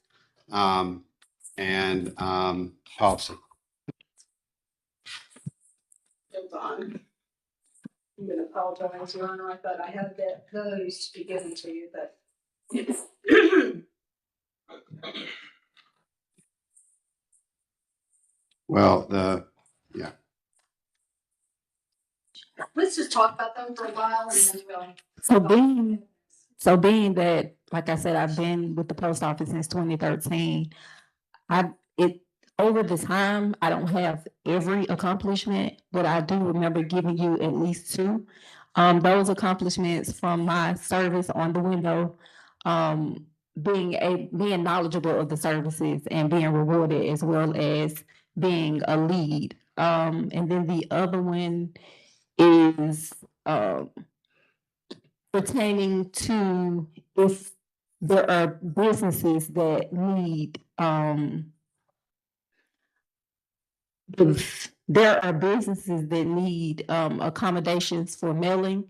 and policy. Hold on. I'm gonna apologize, Your Honor. I thought I had those to be given to you, but. Well, Let's just talk about them for a while and then we'll. So being that, like I said, I've been with the post office since 2013, over the time, I don't have every accomplishment, but I do remember giving you at least two. Those accomplishments from my service on the window, being knowledgeable of the services and being rewarded, as well as being a lead. And then the other one is pertaining to if there are businesses that need accommodations for mailing,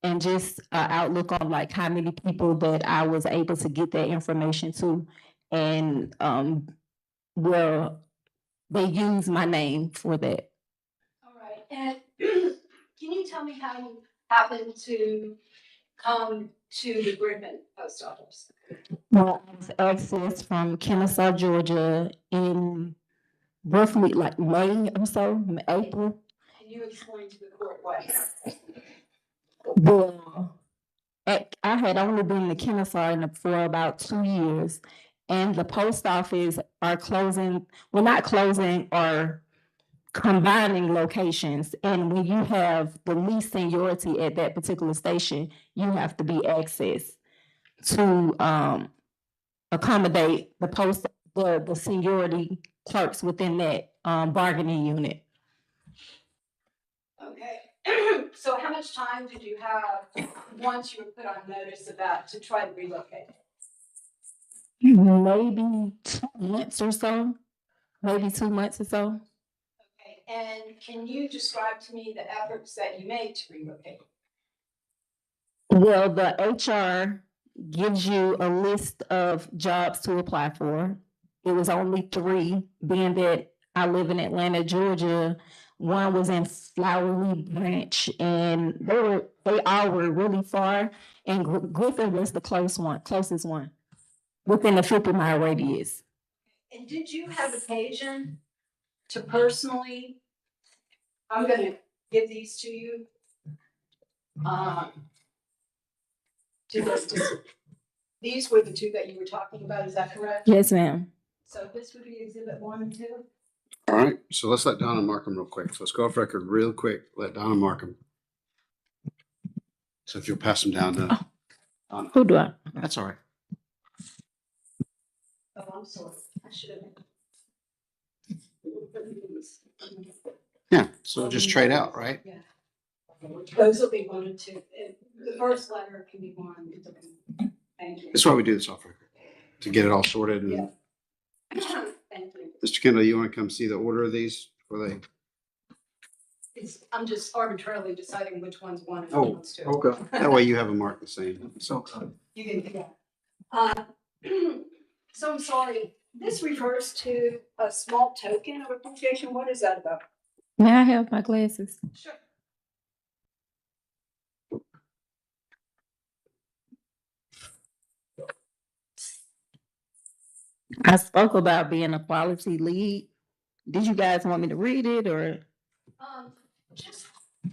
and just outlook on like how many people that I was able to get that information to, and well, they use my name for that. All right, and can you tell me how you happened to come to the Griffin post office? Well, I was accessed from Kennesaw, Georgia in roughly like May or so, April. Can you explain to the court why? Well, I had only been to Kennesaw for about 2 years, and the post office are closing, well, not closing, or combining locations. And when you have the least seniority at that particular station, you have to be accessed to accommodate the seniority clerks within that bargaining unit. Okay, so how much time did you have once you were put on notice about to try to relocate? Maybe 2 months or so, maybe 2 months or so. Okay, And can you describe to me the efforts that you made to relocate? Well, the HR gives you a list of jobs to apply for. It was only three, being that I live in Atlanta, Georgia. One was in Flowery Branch, and they all were really far. And Griffin was the closest one, within a 50-mile radius. And did you have occasion to personally, I'm gonna give these to you. These were the two that you were talking about, is that correct? Yes, ma'am. So this would be exhibit 1 and 2? All right, so let's let Donna mark them real quick. So let's go off record real quick. Let Donna mark them. So if you'll pass them down to Donna. Who do I? That's all right. Oh, I'm sorry, I should have. Yeah, so just trade out, right? Yeah. Those will be 1 and 2. The first letter can be 1. Thank you. That's why we do this off record, to get it all sorted. And Yeah. Thank you. Mr. Kendall, you want to come see the order of these before they? I'm just arbitrarily deciding which one's 1 and Oh, which one's 2. okay. That way you have them marked the same. So, You can do that. So I'm sorry, this refers to a small token of appreciation. What is that about? May I have my glasses? Sure. I spoke about being a quality lead. Did you guys want me to read it or?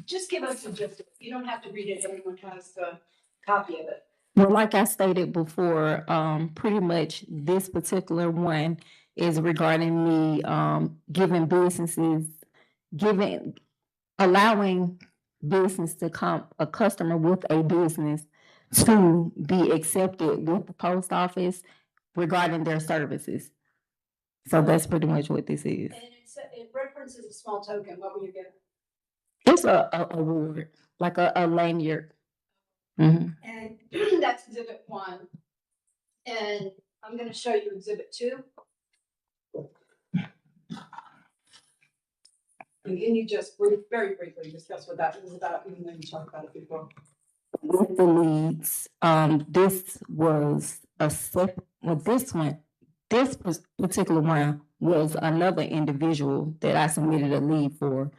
Just give us a gist. You don't have to read it. Everyone has the copy of it. Well, like I stated before, pretty much this particular one is regarding me, allowing business to come, a customer with a business to be accepted with the post office regarding their services. So that's pretty much what this is. And it references a small token. What were you getting? It's a award, like a lanyard. Mhm. And that's exhibit 1. And I'm gonna show you exhibit 2. And can you just very briefly discuss what that was about, even though you talked about it before? With the leads, this was this particular one was another individual that I submitted a lead for,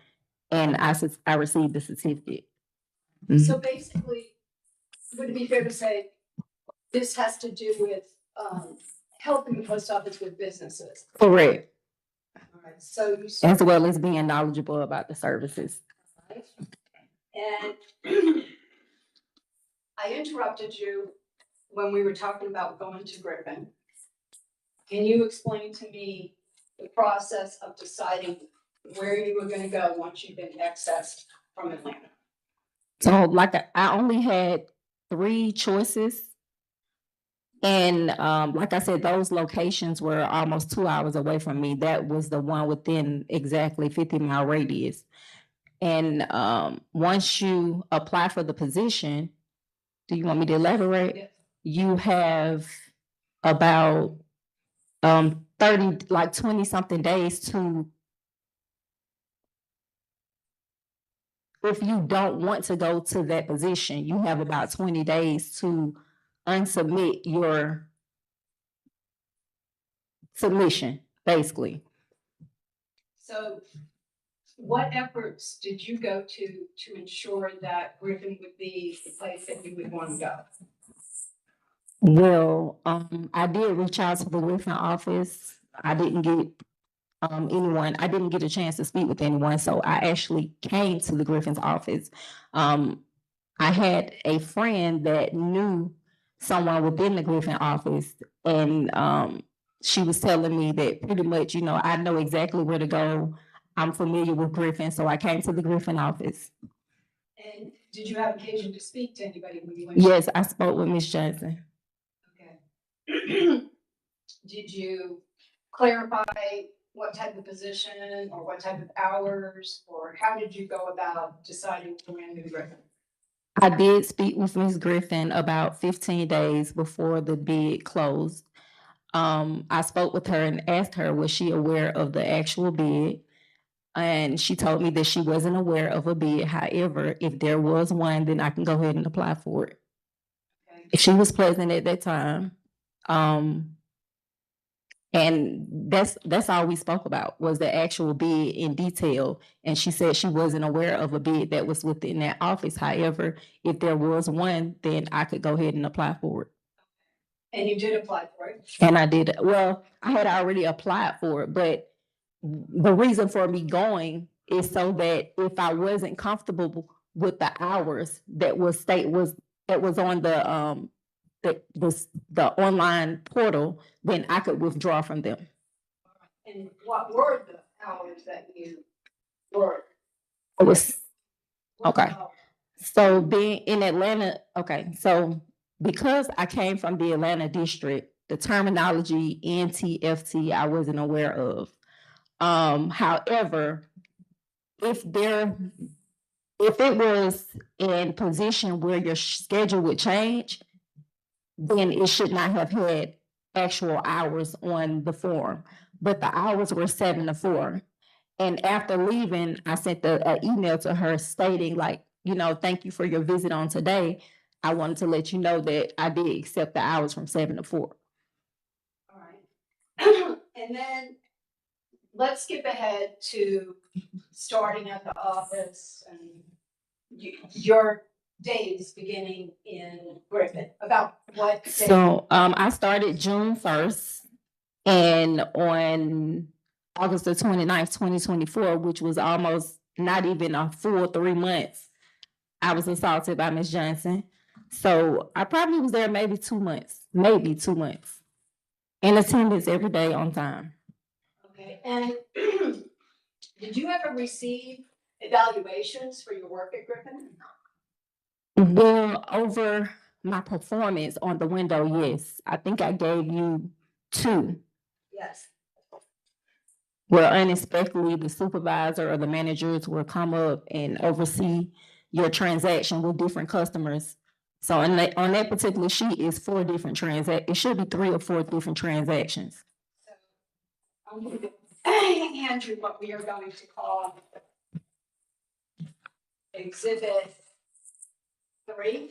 and I received the certificate. So basically, would it be fair to say this has to do with helping the post office with businesses? Correct, All right, so you as well as being knowledgeable about the services. right? And I interrupted you when we were talking about going to Griffin. Can you explain to me the process of deciding where you were gonna go once you've been accessed from Atlanta? So like I only had 3 choices. And like I said, those locations were almost 2 hours away from me. That was the one within exactly 50-mile radius. And once you apply for the position, do you want me to elaborate? Yes. You have about 20 something days to, if you don't want to go to that position, you have about 20 days to unsubmit your submission, basically. So what efforts did you go to ensure that Griffin would be the place that you would want to go? Well, I did reach out to the Griffin office. I didn't get I didn't get a chance to speak with anyone, so I actually came to the Griffin's office. I had a friend that knew someone within the Griffin office, and she was telling me that pretty much, I know exactly where to go. I'm familiar with Griffin, so I came to the Griffin office. And did you have occasion to speak to anybody when you went? Yes, I spoke with Ms. Johnson. Okay. Did you clarify what type of position or what type of hours, or how did you go about deciding to land in Griffin? I did speak with Ms. Griffin about 15 days before the bid closed. I spoke with her and asked her, was she aware of the actual bid? And she told me that she wasn't aware of a bid. However, if there was one, then I can go ahead and apply for it. Okay. She was present at that time. And that's all we spoke about was the actual bid in detail. And she said she wasn't aware of a bid that was within that office. However, if there was one, then I could go ahead and apply for it. And you did apply for it? And I did. Well, I had already applied for it, but the reason for me going is so that if I wasn't comfortable with the hours that was on the online portal, then I could withdraw from them. And what were the hours that you worked? It was What okay. hours? So being in Atlanta, okay, so because I came from the Atlanta district, the terminology NTFT I wasn't aware of. However, if it was in position where your schedule would change, then it should not have had actual hours on the form. But the hours were 7 to 4. And after leaving, I sent an email to her stating like, thank you for your visit on today. I wanted to let you know that I did accept the hours from 7 to 4. All right. And then let's skip ahead to starting at the office and your days beginning in Griffin. About what day? So I started June 1st, and on August the 29th, 2024, which was almost not even a full 3 months, I was assaulted by Ms. Johnson. So I probably was there maybe 2 months, in attendance every day on time. Okay, and did you ever receive evaluations for your work at Griffin? Well, over my performance on the window, yes. I think I gave you 2. Yes. Where unexpectedly the supervisor or the managers will come up and oversee your transaction with different customers. So on that particular sheet is 4 different it should be 3 or 4 different transactions. So I'm going to hand you what we are going to call Exhibit 3.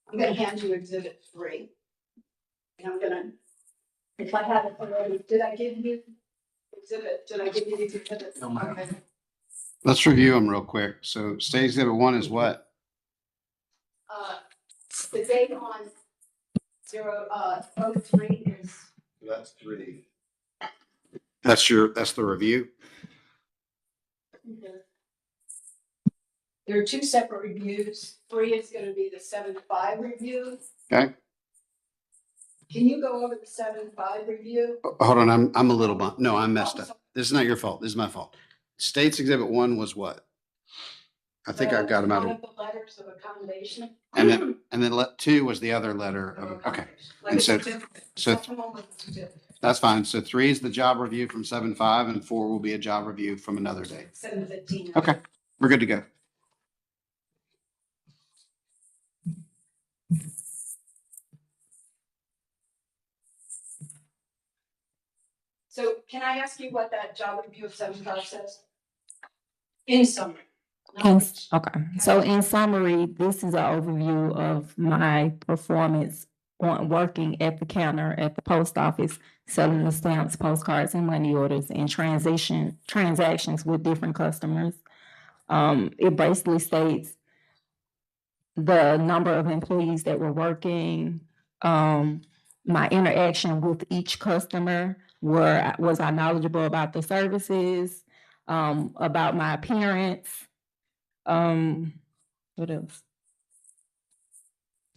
I'm going to hand you Exhibit 3. And I'm going to, if I haven't already, did I give you the exhibit? No, ma'am. Okay. Let's review them real quick. So state exhibit 1 is what? The date on 03 is. That's 3. That's the review? There are 2 separate reviews. 3 is going to be the 7.5 review. Okay. Can you go over the 7.5 review? Hold on, I'm a little bummed. No, I'm messed up. This is not your fault. This is my fault. State's exhibit 1 was what? I think I've got them out. One of the letters of accommodation. And then 2 was the other letter of, okay. Like And a so- certificate. so- Second one was a certificate. That's fine. So 3 is the job review from 7.5 and 4 will be a job review from another date. 7.15. Okay, we're good to go. So can I ask you what that job review of 7.5 says? In summary. Okay, so in summary, this is an overview of my performance on working at the counter at the post office, selling the stamps, postcards, and money orders and transactions with different customers. It basically states the number of employees that were working, my interaction with each customer, was I knowledgeable about the services, about my appearance. What else?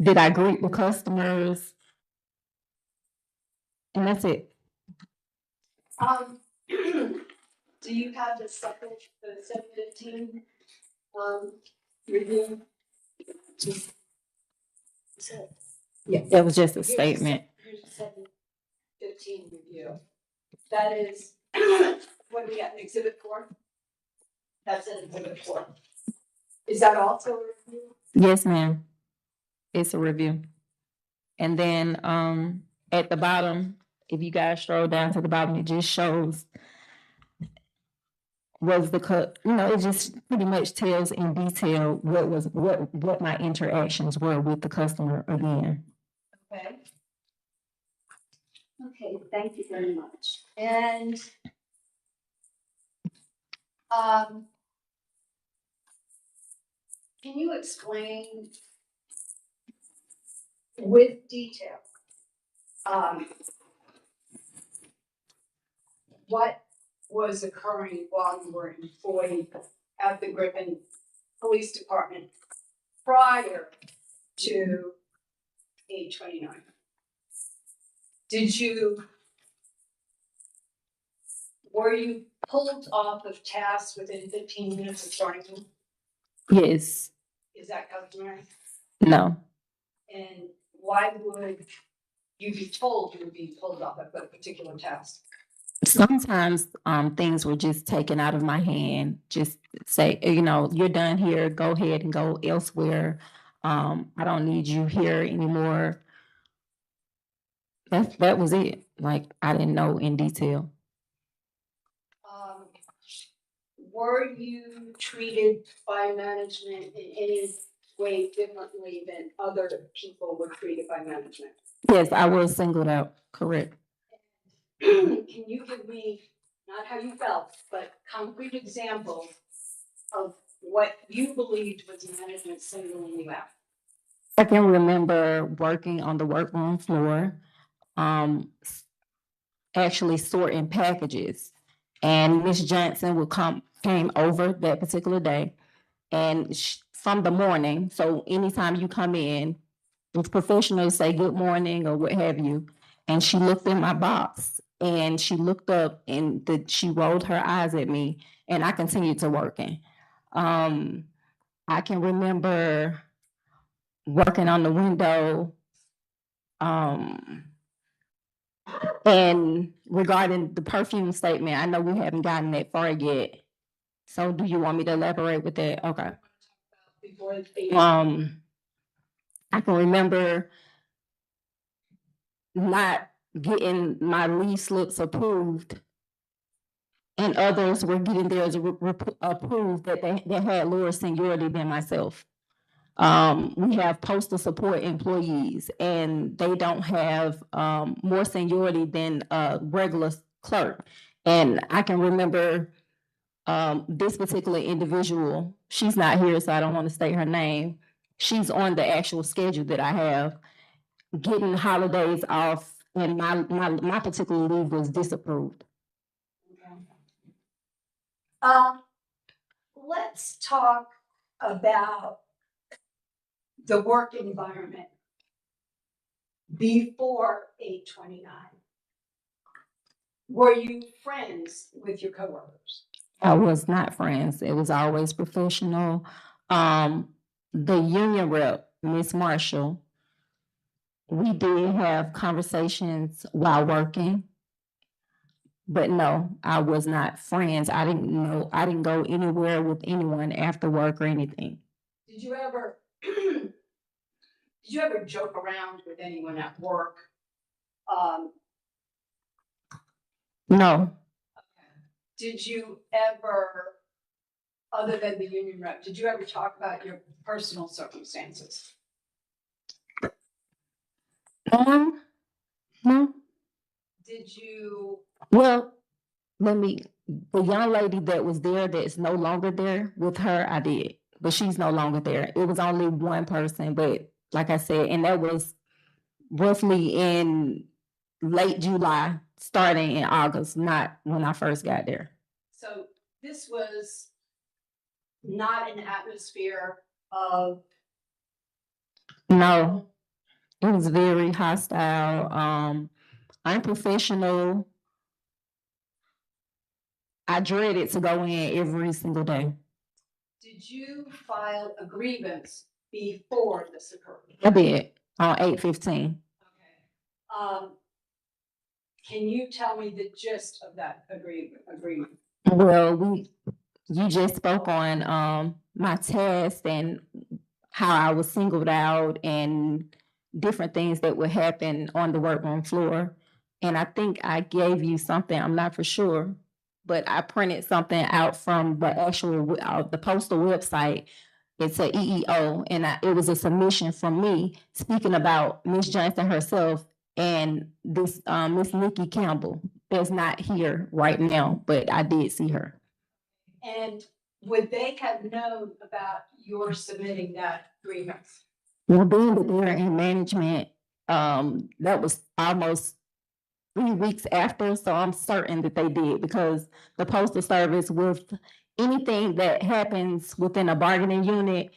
Did I greet the customers? And that's it. Do you have the second, the 7.15 review? Yeah. That was just a statement. Here's the 7.15 review. That is, what do we got, Exhibit 4? That's in exhibit 4. Is that also a review? Yes, ma'am. It's a review. And then, at the bottom, if you guys scroll down to the bottom, it just shows was the it just pretty much tells in detail what my interactions were with the customer again. Okay. Okay, thank you very much. And can you explain with detail what was occurring while you were employed at the Griffin Police Department prior to 8/29? Were you pulled off of task within 15 minutes of starting? Yes, Is that customary? no. And why would you be told you were being pulled off of a particular task? Sometimes, things were just taken out of my hand, just say, you're done here, go ahead and go elsewhere. I don't need you here anymore. That was it. Like, I didn't know in detail. Were you treated by management in any way differently than other people were treated by management? Yes, I was singled out, correct. Can you give me, not how you felt, but concrete examples of what you believed was management singling you out? I can remember working on the workroom floor, actually sorting packages. And Miss Johnson came over that particular day. And from the morning, so anytime you come in, if professionals say good morning or what have you, and she looked in my box and she looked up and she rolled her eyes at me and I continued to working. I can remember working on the window, and regarding the perfume statement, I know we haven't gotten that far yet. So do you want me to elaborate with that? Okay. Before the I can remember not getting my leave slips approved and others were getting theirs approved that had lower seniority than myself. We have postal support employees and they don't have more seniority than a regular clerk. And I can remember this particular individual, she's not here, so I don't want to state her name. She's on the actual schedule that I have, getting holidays off, and my particular leave was disapproved. Let's talk about the work environment before 8/29. Were you friends with your coworkers? I was not friends. It was always professional. The union rep, Miss Marshall, we did have conversations while working. But no, I was not friends. I didn't go anywhere with anyone after work or anything. Did you ever joke around with anyone at work? No, Did you ever, other than the union rep, did you ever talk about your personal circumstances? no. Did you, Well, the young lady that was there that's no longer there, with her, I did, but she's no longer there. It was only one person, but like I said, and that was roughly in late July, starting in August, not when I first got there. so this was not an atmosphere of, No, it was very hostile, unprofessional. I dreaded to go in every single day. did you file a grievance before this occurred? I did on 8/15. Okay. Can you tell me the gist of that agreement? Well, you just spoke on, my test and how I was singled out and different things that would happen on the workroom floor. And I think I gave you something, I'm not for sure, but I printed something out from the actual, the postal website. It's a EEO, and it was a submission from me speaking about Miss Johnson herself and this, Miss Nikki Campbell that's not here right now, but I did see her. And would they have known about your submitting that grievance? Well, being that they're in management, that was almost 3 weeks after, so I'm certain that they did, because the postal service, with anything that happens within a bargaining unit,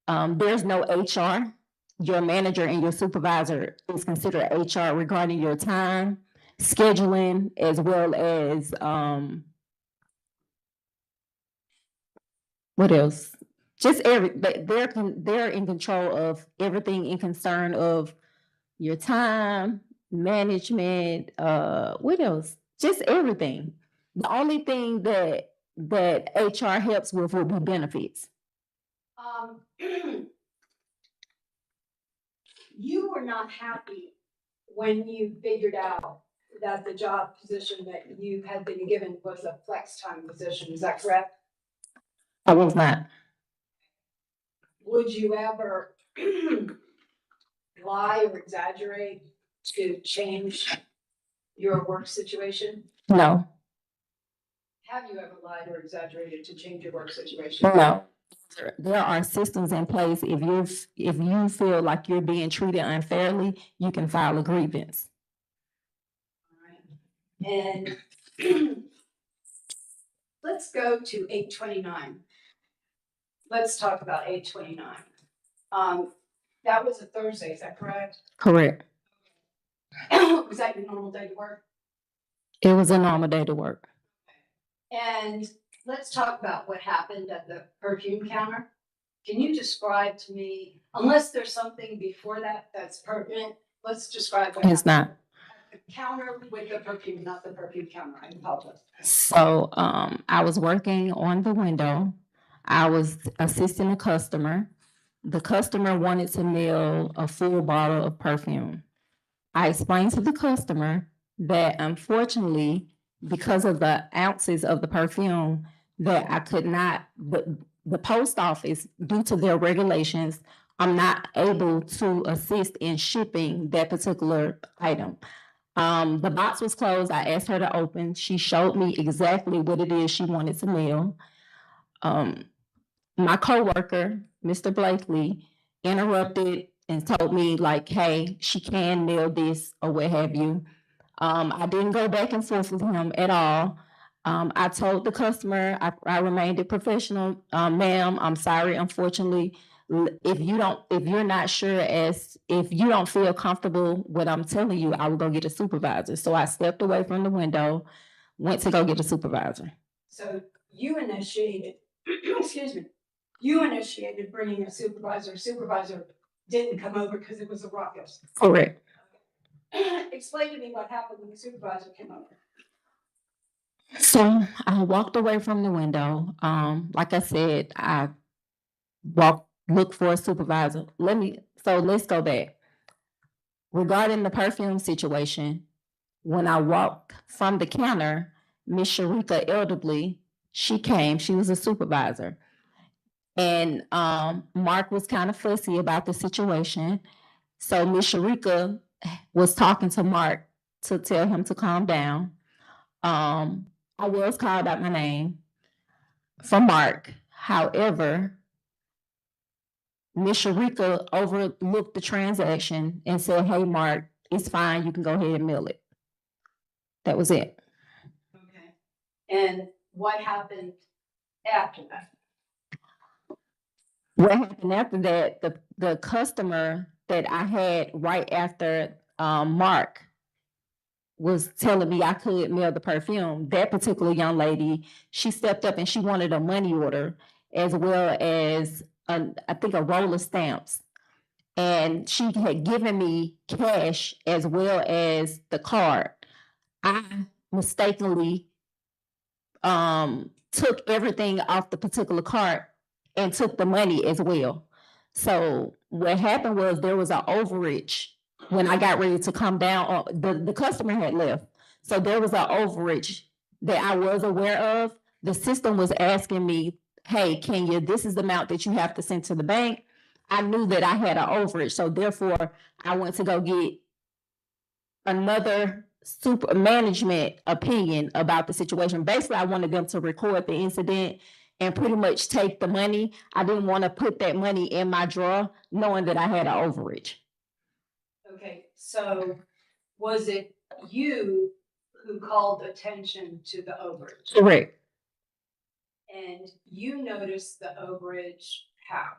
there's no HR. Your manager and your supervisor is considered HR regarding your time, scheduling, as well as, what else? Just they're in control of everything in concern of your time, management, what else? Just everything. The only thing that HR helps with would be benefits. You were not happy when you figured out that the job position that you had been given was a flex time position, is that correct? I was not. Would you ever lie or exaggerate to change your work situation? No, Have you ever lied or exaggerated to change your work situation? no. There are systems in place. If you feel like you're being treated unfairly, you can file a grievance. And let's go to 8/29. Let's talk about 8/29. That was a Thursday, is that correct? Correct. Was that your normal day to work? It was a normal day to work. And let's talk about what happened at the perfume counter. Can you describe to me, unless there's something before that that's pertinent, let's describe what It's happened. not. The counter with the perfume, not the perfume counter, I apologize. So, I was working on the window. I was assisting a customer. The customer wanted to mail a full bottle of perfume. I explained to the customer that unfortunately, because of the ounces of the perfume, that I could not, the post office, due to their regulations, I'm not able to assist in shipping that particular item. The box was closed. I asked her to open. She showed me exactly what it is she wanted to mail. My coworker, Mr. Blakely, interrupted and told me like, hey, she can mail this or what have you. I didn't go back and forth with him at all. I told the customer, I remained professional. Ma'am, I'm sorry, unfortunately, if you're not sure, if you don't feel comfortable what I'm telling you, I will go get a supervisor. So I stepped away from the window, went to go get a supervisor. So you initiated, excuse me, you initiated bringing a supervisor. Supervisor didn't come over because it was a ruckus. Correct. Explain to me what happened when the supervisor came over. So I walked away from the window. Like I said, I look for a supervisor. Let's go back. Regarding the perfume situation, when I walked from the counter, Miss Sharika Elderly, she came, she was a supervisor. And Mark was kind of fussy about the situation. So Miss Sharika was talking to Mark to tell him to calm down. I was called out my name from Mark. However, Miss Sharika overlooked the transaction and said, hey, Mark, it's fine. You can go ahead and mail it. That was it. Okay. And what happened after that? What happened after that, the customer that I had right after Mark was telling me I could mail the perfume, that particular young lady, she stepped up and she wanted a money order as well as I think a roll of stamps. And she had given me cash as well as the card. I mistakenly took everything off the particular cart and took the money as well. So what happened was there was an overage when I got ready to come down, the customer had left. So there was an overage that I was aware of. The system was asking me, hey, this is the amount that you have to send to the bank. I knew that I had an overage, so therefore I went to go get another super management opinion about the situation. Basically, I wanted them to record the incident and pretty much take the money. I didn't want to put that money in my drawer knowing that I had an overage. Okay, so was it you who called attention to the overage? Correct. And you noticed the overage how?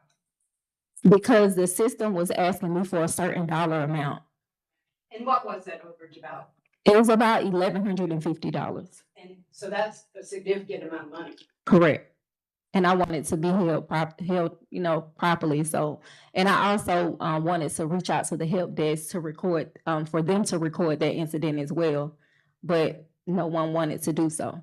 Because the system was asking me for a certain dollar amount. And what was that overage about? It was about $1,150. And so that's a significant amount of money. Correct. And I wanted to be held, properly. So, and I also wanted to reach out to the help desk to record, for them to record that incident as well, but no one wanted to do so.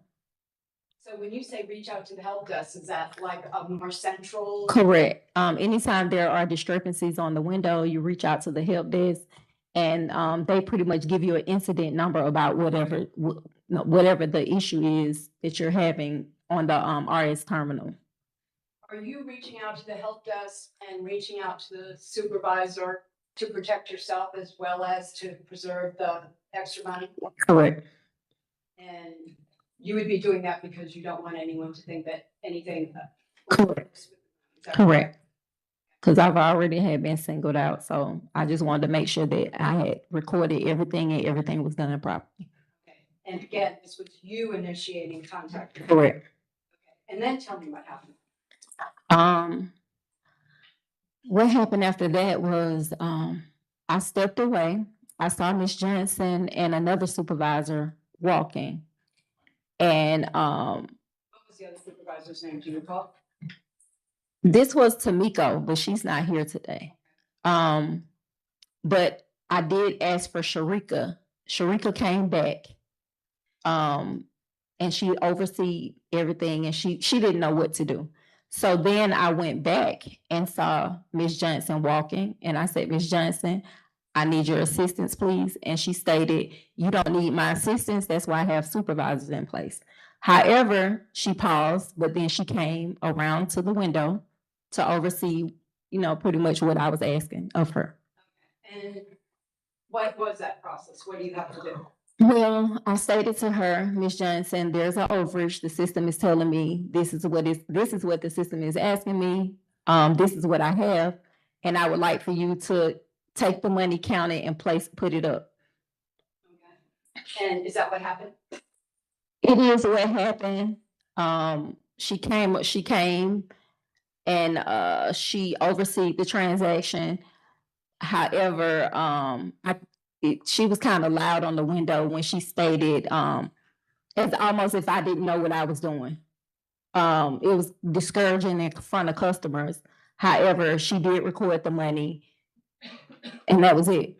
So when you say reach out to the help desk, is that like a more central? Correct. Anytime there are discrepancies on the window, you reach out to the help desk, and they pretty much give you an incident number about whatever the issue is that you're having on the RS terminal. Are you reaching out to the help desk and reaching out to the supervisor to protect yourself as well as to preserve the extra money? Correct. And you would be doing that because you don't want anyone to think that anything. Correct. Correct. Because I've already had been singled out, so I just wanted to make sure that I had recorded everything and everything was done properly. Okay. And again, this was you initiating contact. Correct. Okay. And then tell me what happened. What happened after that was I stepped away. I saw Miss Johnson and another supervisor walking. And What was the other supervisor's name? Do you recall? this was Tamiko, but she's not here today. But I did ask for Sharika. Sharika came back. And she oversee everything, and she didn't know what to do. So then I went back and saw Miss Johnson walking, and I said, Miss Johnson, I need your assistance, please. And she stated, you don't need my assistance. That's why I have supervisors in place. However, she paused, but then she came around to the window to oversee, pretty much what I was asking of her. And what was that process? What do you have to do? Well, I stated to her, Miss Johnson, there's an overage. The system is telling me this is what the system is asking me. This is what I have, and I would like for you to take the money, count it, and put it up. Okay. And is that what happened? It is what happened. She came and she oversee the transaction. However, she was kind of loud on the window when she stated, it's almost if I didn't know what I was doing. It was discouraging in front of customers. However, she did record the money, and that was it.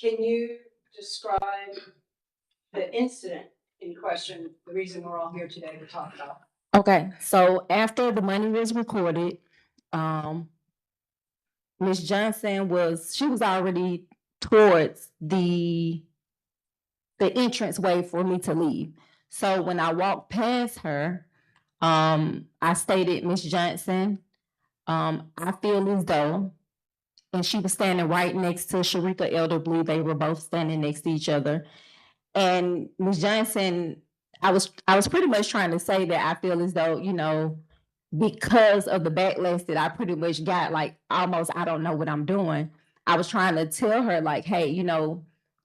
Can you describe the incident in question, the reason we're all here today to talk about? Okay, so after the money was recorded, Miss Johnson was already towards the entrance way for me to leave. So when I walked past her, I stated, Miss Johnson, I feel as though, and she was standing right next to Sharika Elderblue. They were both standing next to each other. And Miss Johnson, I was pretty much trying to say that I feel as though, because of the backlash that I pretty much got, like almost I don't know what I'm doing. I was trying to tell her like, hey,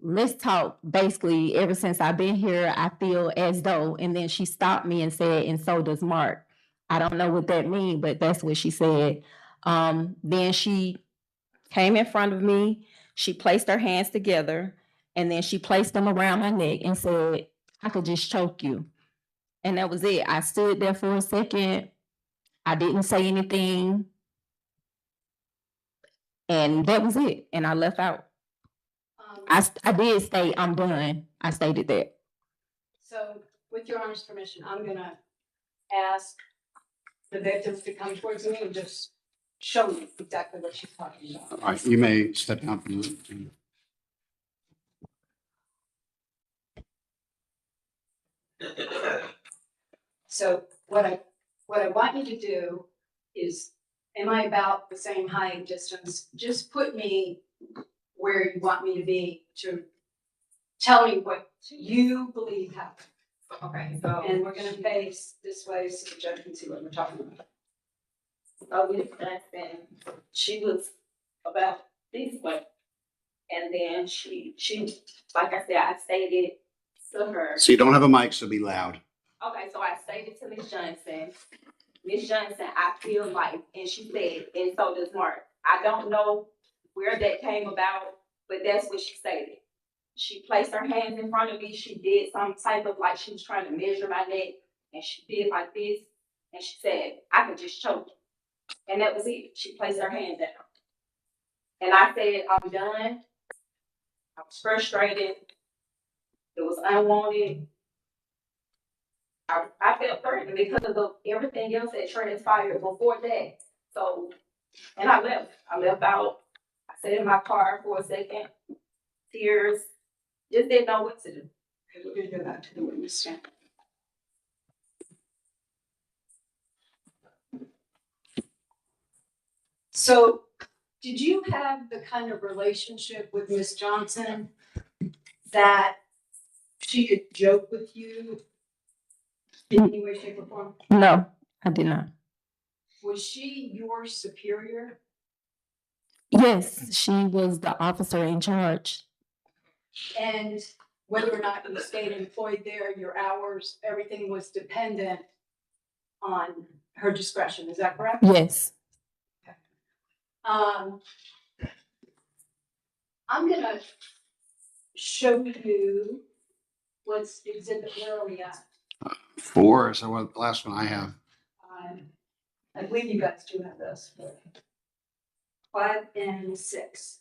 let's talk. Basically, ever since I've been here, I feel as though, and then she stopped me and said, and so does Mark. I don't know what that means, but that's what she said. Then she came in front of me. She placed her hands together, and then she placed them around my neck and said, I could just choke you. And that was it. I stood there for a second. I didn't say anything. And that was it. And I left out. I did say I'm done. I stated that. So with your honor's permission, I'm gonna ask the victim to come towards me and just show me exactly what she's talking about. All right, you may step down from the. So what I want you to do is, am I about the same height and distance? Just put me where you want me to be to tell me what you believe happened. Okay, so. And we're gonna face this way so the judge can see what we're talking about. So Miss Johnson, she was about this way. And then she, like I said, I stated to her. So you don't have a mic, so be loud. Okay, so I stated to Miss Johnson, I feel like, and she said, and so does Mark. I don't know where that came about, but that's what she stated. She placed her hands in front of me. She did some type of, like, she was trying to measure my neck, and she did like this, and she said, I could just choke you. And that was it. She placed her hand down. And I said, I'm done. I was frustrated. It was unwanted. I felt threatened because of everything else that transpired before that. So, and I left. I left out. I sat in my car for a second. Tears. Just didn't know what to do. Okay, we're gonna go back to the witness stand. So, did you have the kind of relationship with Miss Johnson that she could joke with you in any way, shape, or form? No, I did not. Was she your superior? Yes, she was the officer in charge. And whether or not you stayed employed there, your hours, everything was dependent on her discretion, is that correct? Yes. I'm gonna show you what's exhibit, where are we at? 4 is what the last one I have. I believe you guys do have this. 5 and 6.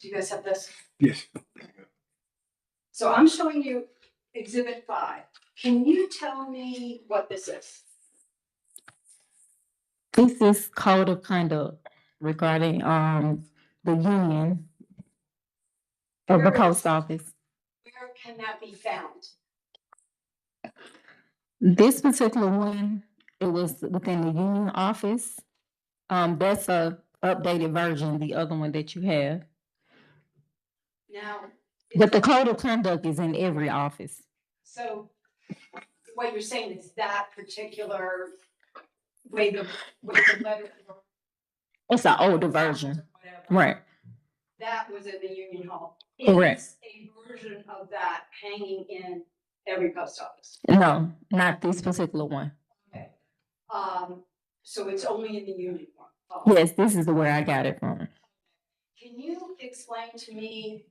Do you guys have this? Yes. So I'm showing you exhibit 5. Can you tell me what this is? This is code of conduct regarding the union of the post office. Where can that be found? This particular one, it was within the union office. That's a updated version, the other one that you have. Now. But the code of conduct is in every office. So what you're saying is that particular way the letter. It's an older version, right? That was in the Union Hall. Correct. Is a version of that hanging in every post office? No, not this particular one. Okay. So it's only in the Union Hall? Yes, this is where I got it from. Can you explain to me,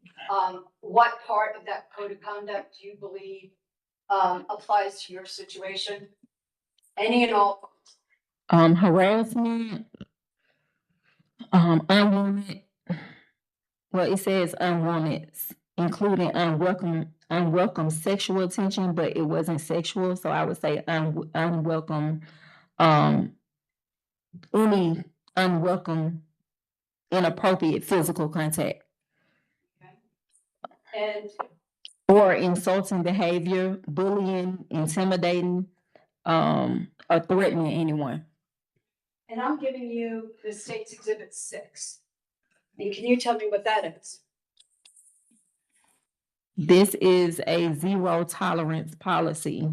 what part of that code of conduct you believe, applies to your situation? Any and all? Harassment, unwanted, well, it says unwanted, including unwelcome sexual attention, but it wasn't sexual, so I would say unwelcome, any unwelcome, inappropriate physical contact. And Or insulting behavior, bullying, intimidating, or threatening anyone. And I'm giving you the state's exhibit 6. And can you tell me what that is? This is a zero tolerance policy.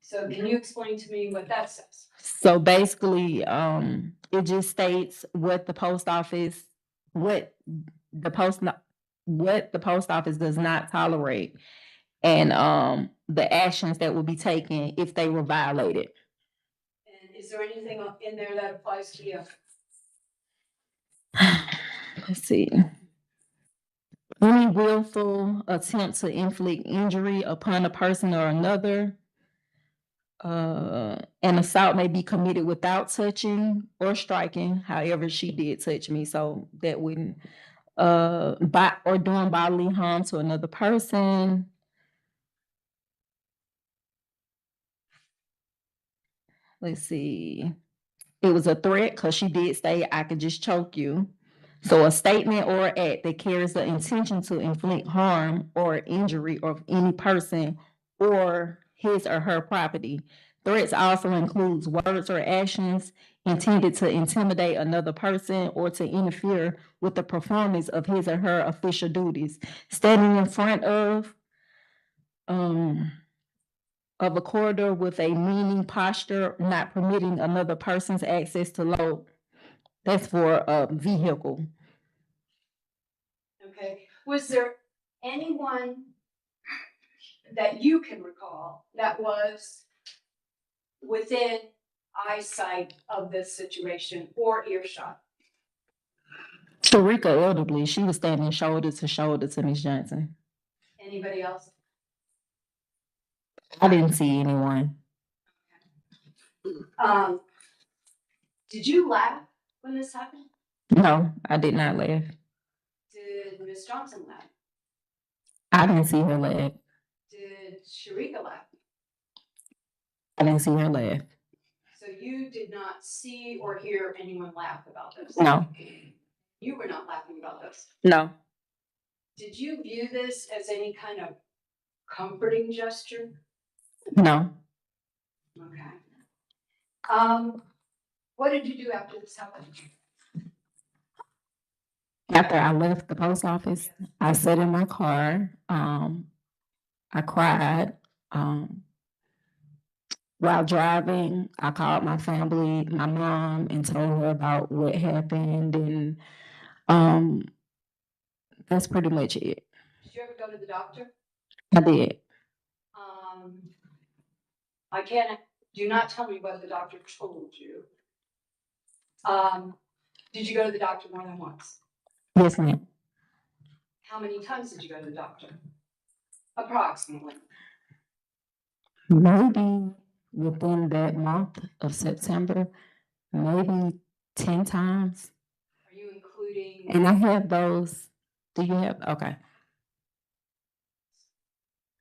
So can you explain to me what that says? So basically, it just states what the post office does not tolerate, and the actions that will be taken if they were violated. And is there anything in there that applies to you? Let's see. Any willful attempt to inflict injury upon a person or another. an assault may be committed without touching or striking. However, she did touch me, so that wouldn't, by, or doing bodily harm to another person. Let's see. It was a threat because she did say, I could just choke you. So a statement or act that carries the intention to inflict harm or injury of any person or his or her property. Threats also includes words or actions intended to intimidate another person or to interfere with the performance of his or her official duties. Standing in front of a corridor with a meaning posture, not permitting another person's access to load. That's for a vehicle. Okay, was there anyone that you can recall that was within eyesight of this situation or earshot? Sharika elderly, she was standing shoulder to Miss Johnson. Anybody else? I didn't see anyone. Did you laugh when this happened? No, I did not laugh. Did Miss Johnson laugh? I didn't see her laugh. Did Sharika laugh? I didn't see her laugh. So you did not see or hear anyone laugh about this? No. You were not laughing about this? No. Did you view this as any kind of comforting gesture? No. Okay. What did you do after this happened? After I left the post office, I sat in my car. I cried. While driving, I called my family, my mom, and told her about what happened, and that's pretty much it. Did you ever go to the doctor? I did. I can't, do not tell me what the doctor told you. Did you go to the doctor more than once? Yes, ma'am. How many times did you go to the doctor? Approximately. Maybe within that month of September, maybe 10 times. Are you including? And I have those. Do you have? Okay.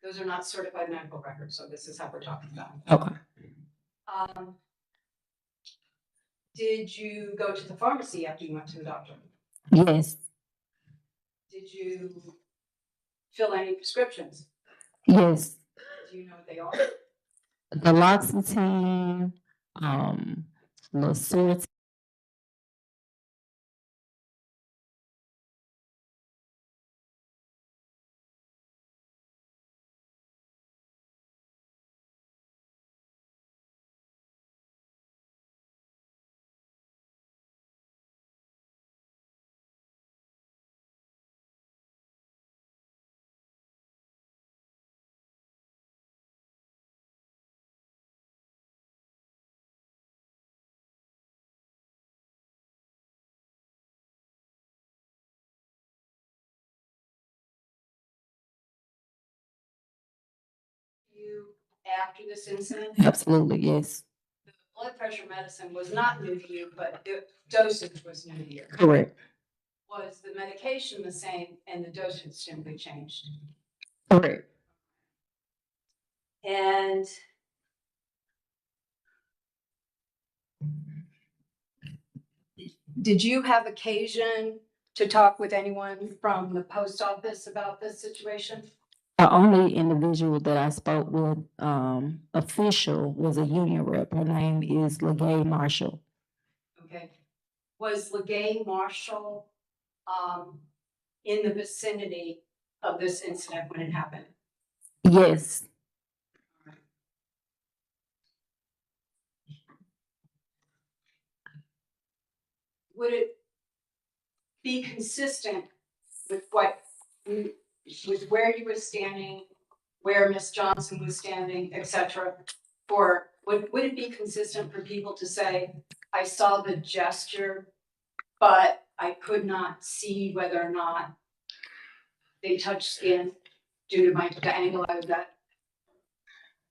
Those are not certified medical records, so this is how we're talking about. Okay. Did you go to the pharmacy after you went to the doctor? Yes. Did you fill any prescriptions? Yes. Do you know what they are? The L'Occitane, Losert. You after this incident? Absolutely, yes. The blood pressure medicine was not new to you, but the dosage was new to you. Correct. Was the medication the same and the dosage simply changed? Correct. And did you have occasion to talk with anyone from the post office about this situation? The only individual that I spoke with, official, was a union rep. Her name is LaGay Marshall. Okay. Was LaGay Marshall in the vicinity of this incident when it happened? Yes. Would it be consistent with what, with where you were standing, where Miss Johnson was standing, et cetera? Or would it be consistent for people to say, I saw the gesture, but I could not see whether or not they touched skin due to the angle I was at?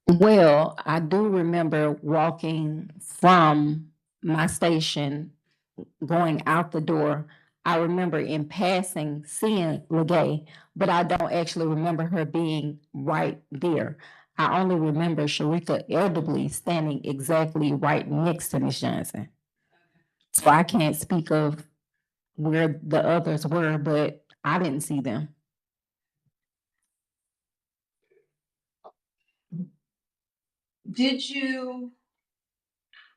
Well, I do remember walking from my station, going out the door. I remember in passing seeing Legay, but I don't actually remember her being right there. I only remember Sharika elderly standing exactly right next to Miss Johnson. So I can't speak of where the others were, but I didn't see them. Did you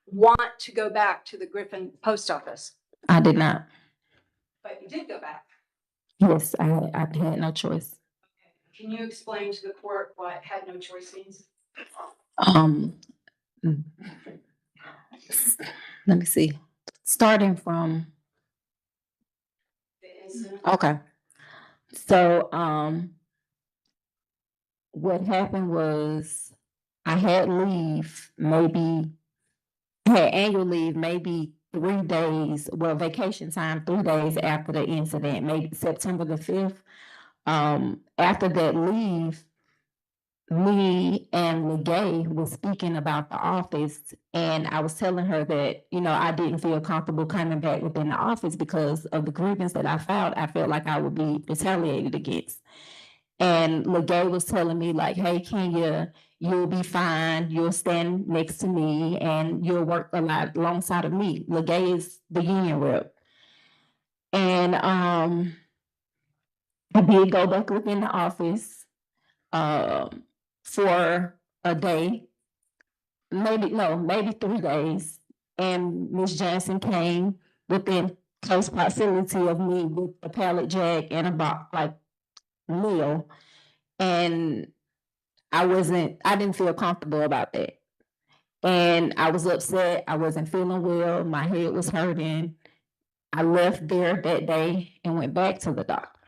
want to go back to the Griffin post office? I did not. But you did go back. Yes, I had no choice. Can you explain to the court what had no choice means? Um, let me see. Starting from, The incident? okay. So, what happened was I had leave, I had annual leave, maybe 3 days, well, vacation time, 3 days after the incident, maybe September the 5th. After that leave, me and Legay was speaking about the office, and I was telling her that, I didn't feel comfortable coming back within the office because of the grievance that I filed. I felt like I would be retaliated against. And Legay was telling me like, hey, Kenya, you'll be fine. You'll stand next to me and you'll work a lot alongside of me. Legay is the union rep. And I did go back within the office for a day, maybe 3 days. And Miss Johnson came within close proximity of me with a pallet jack and a box, like meal. And I didn't feel comfortable about that. And I was upset. I wasn't feeling well. My head was hurting. I left there that day and went back to the doctor.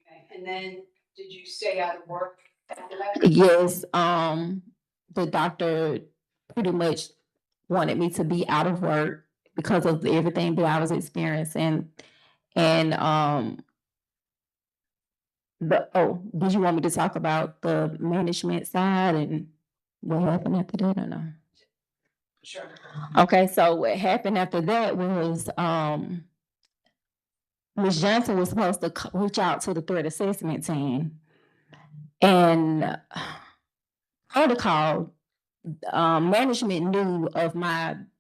Okay, and then did you stay out of work after that? Yes, the doctor pretty much wanted me to be out of work because of everything that I was experiencing. And did you want me to talk about the management side and what happened after that or no? Sure. Okay, so what happened after that was Ms. Johnson was supposed to reach out to the threat assessment team. And protocol, management knew of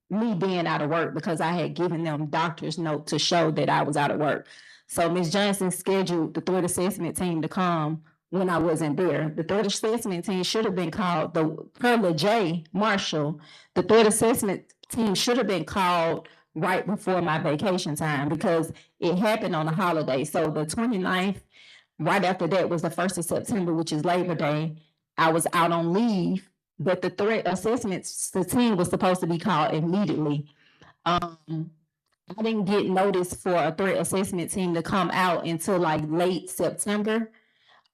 me being out of work because I had given them doctor's note to show that I was out of work. So Ms. Johnson scheduled the threat assessment team to come when I wasn't there. The threat assessment team should have been called, per J. Marshall, the threat assessment team should have been called right before my vacation time because it happened on a holiday. So the 29th, right after that was the 1st of September, which is Labor Day. I was out on leave, but the threat assessment team was supposed to be called immediately. I didn't get notice for a threat assessment team to come out until like late September.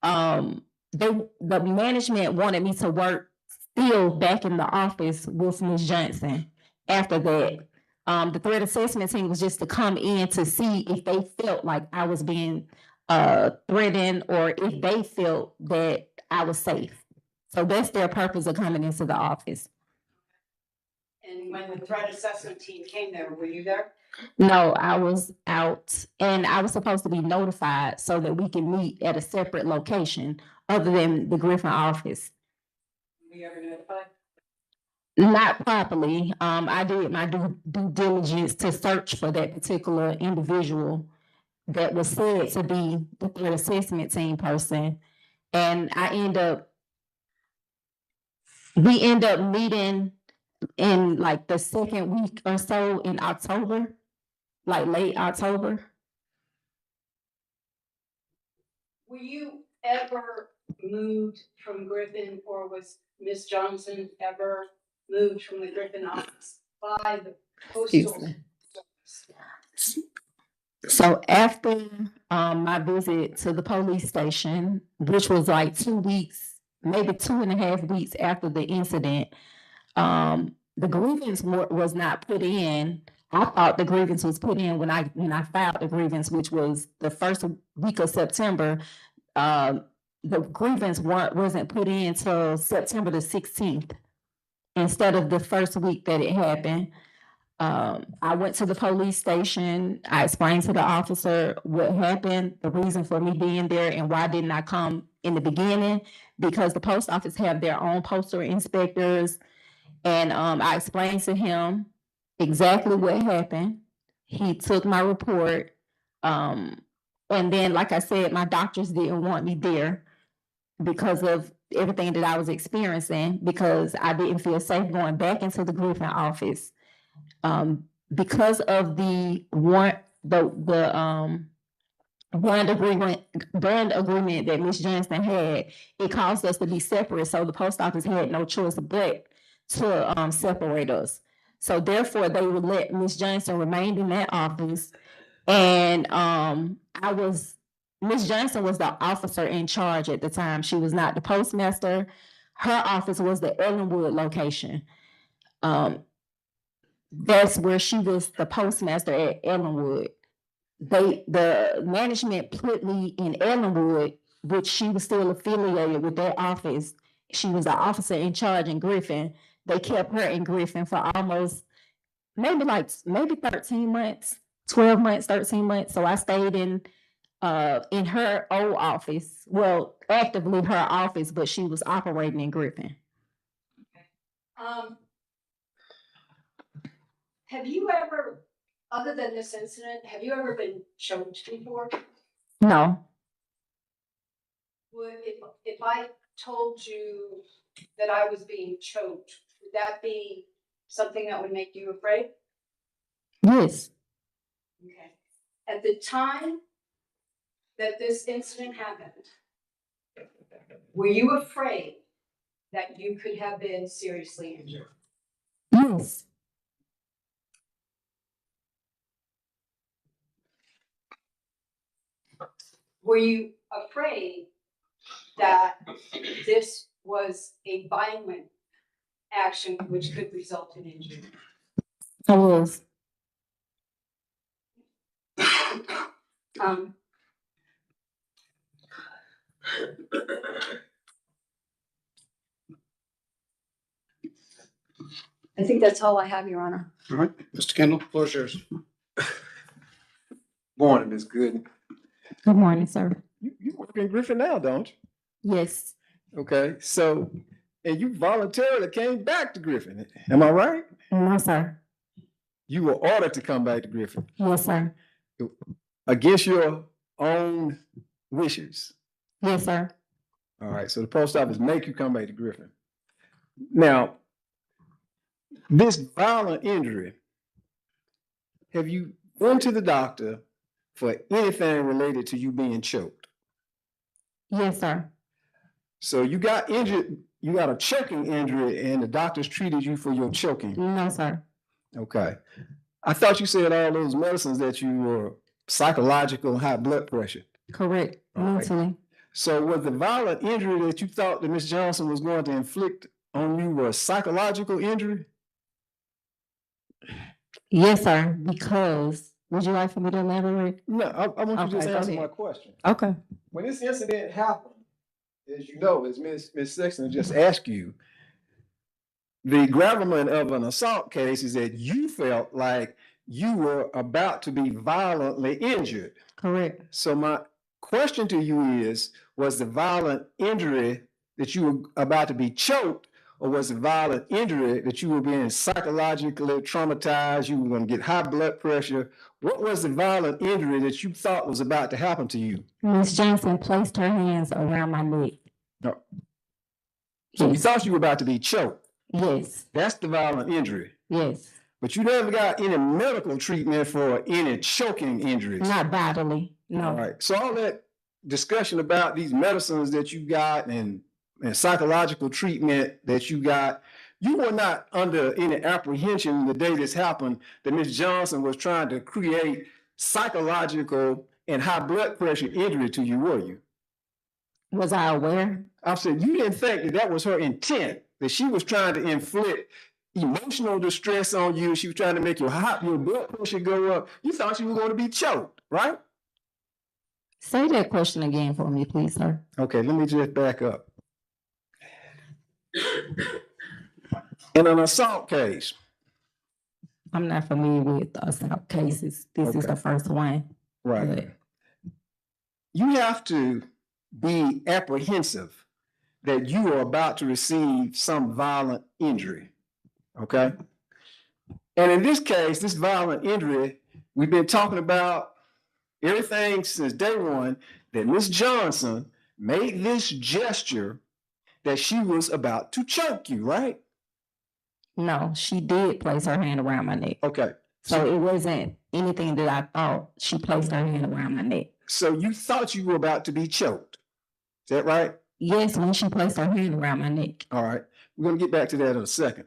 The management wanted me to work still back in the office with Ms. Johnson. After that, the threat assessment team was just to come in to see if they felt like I was being threatened or if they felt that I was safe. So that's their purpose of coming into the office. And when the threat assessment team came there, were you there? No, I was out and I was supposed to be notified so that we can meet at a separate location other than the Griffin office. Were you ever notified? Not properly. I did my due diligence to search for that particular individual that was said to be the threat assessment team person. And we end up meeting in like the second week or so in October, like late October. Were you ever moved from Griffin, or was Miss Johnson ever moved from the Griffin office by the postal service? So after my visit to the police station, which was like 2 weeks, maybe 2.5 weeks after the incident, the grievance was not put in. I thought the grievance was put in when I filed the grievance, which was the first week of September. the grievance wasn't put in till September the 16th instead of the first week that it happened. I went to the police station. I explained to the officer what happened, the reason for me being there, and why didn't I come in the beginning, because the post office have their own postal inspectors. And I explained to him exactly what happened. He took my report. And then, like I said, my doctors didn't want me there because of everything that I was experiencing, because I didn't feel safe going back into the Griffin office. Because of the bond agreement that Ms. Johnson had, it caused us to be separate. So the post office had no choice but to separate us. So therefore, they would let Ms. Johnson remain in that office. And Ms. Johnson was the officer in charge at the time. She was not the postmaster. Her office was the Ellenwood location. That's where she was the postmaster at Ellenwood. The management put me in Ellenwood, which she was still affiliated with that office. She was the officer in charge in Griffin. They kept her in Griffin for almost maybe 13 months, 12 months, 13 months. So I stayed in her old office, well, actively her office, but she was operating in Griffin. Have you ever, other than this incident, have you ever been choked before? No, If I told you that I was being choked, would that be something that would make you afraid? yes, Okay. At the time that this incident happened, were you afraid that you could have been seriously injured? yes, Were you afraid that this was a violent action which could result in injury? I was. I think that's all I have, Your Honor. All right, Mr. Kendall, floor is yours. Morning, Ms. Gooden. Good morning, sir. You work in Griffin now, don't you? Yes, Okay, so, and you voluntarily came back to Griffin, am I right? no, sir. You were ordered to come back to Griffin Yes, sir. against your own wishes. Yes, sir. All right, so the post office make you come back to Griffin. Now, this violent injury, have you been to the doctor for anything related to you being choked? Yes, sir. So you got injured, you got a choking injury and the doctors treated you for your choking. No, sir. Okay. I thought you said all those medicines that you were psychological, high blood pressure. Correct. All right. Mentally. So was the violent injury that you thought that Ms. Johnson was going to inflict on you a psychological injury? Yes, sir. Because, would you like for me to elaborate? No, I want you to just Okay, go answer ahead. my question. Okay. When this incident happened, as you know, as Ms. Sexton just asked you, the gravamen of an assault case is that you felt like you were about to be violently injured. Correct. So my question to you is, was the violent injury that you were about to be choked, or was the violent injury that you were being psychologically traumatized, you were going to get high blood pressure? What was the violent injury that you thought was about to happen to you? Ms. Johnson placed her hands around my neck. No. So you Yes. thought you were about to be choked. Yes. That's the violent injury. Yes. But you never got any medical treatment for any choking injuries. Not bodily. No. All right. So all that discussion about these medicines that you got and psychological treatment that you got, you were not under any apprehension the day this happened that Ms. Johnson was trying to create psychological and high blood pressure injury to you, were you? Was I aware? I said, you didn't think that that was her intent, that she was trying to inflict emotional distress on you. She was trying to make your blood pressure go up. You thought you were going to be choked, right? Say that question again for me, please, sir. Okay, let me just back up. In an assault case, I'm not familiar with the assault cases. This is Okay. the first one. right, but you have to be apprehensive that you are about to receive some violent injury, okay? And in this case, this violent injury, we've been talking about everything since day one, that Miss Johnson made this gesture that she was about to choke you, right? No, she did place her hand around my neck. Okay, So it wasn't anything that I thought. She placed her hand around my neck. so you thought you were about to be choked. Is that right? Yes, when she placed her hand around my neck. All right, we're gonna get back to that in a second.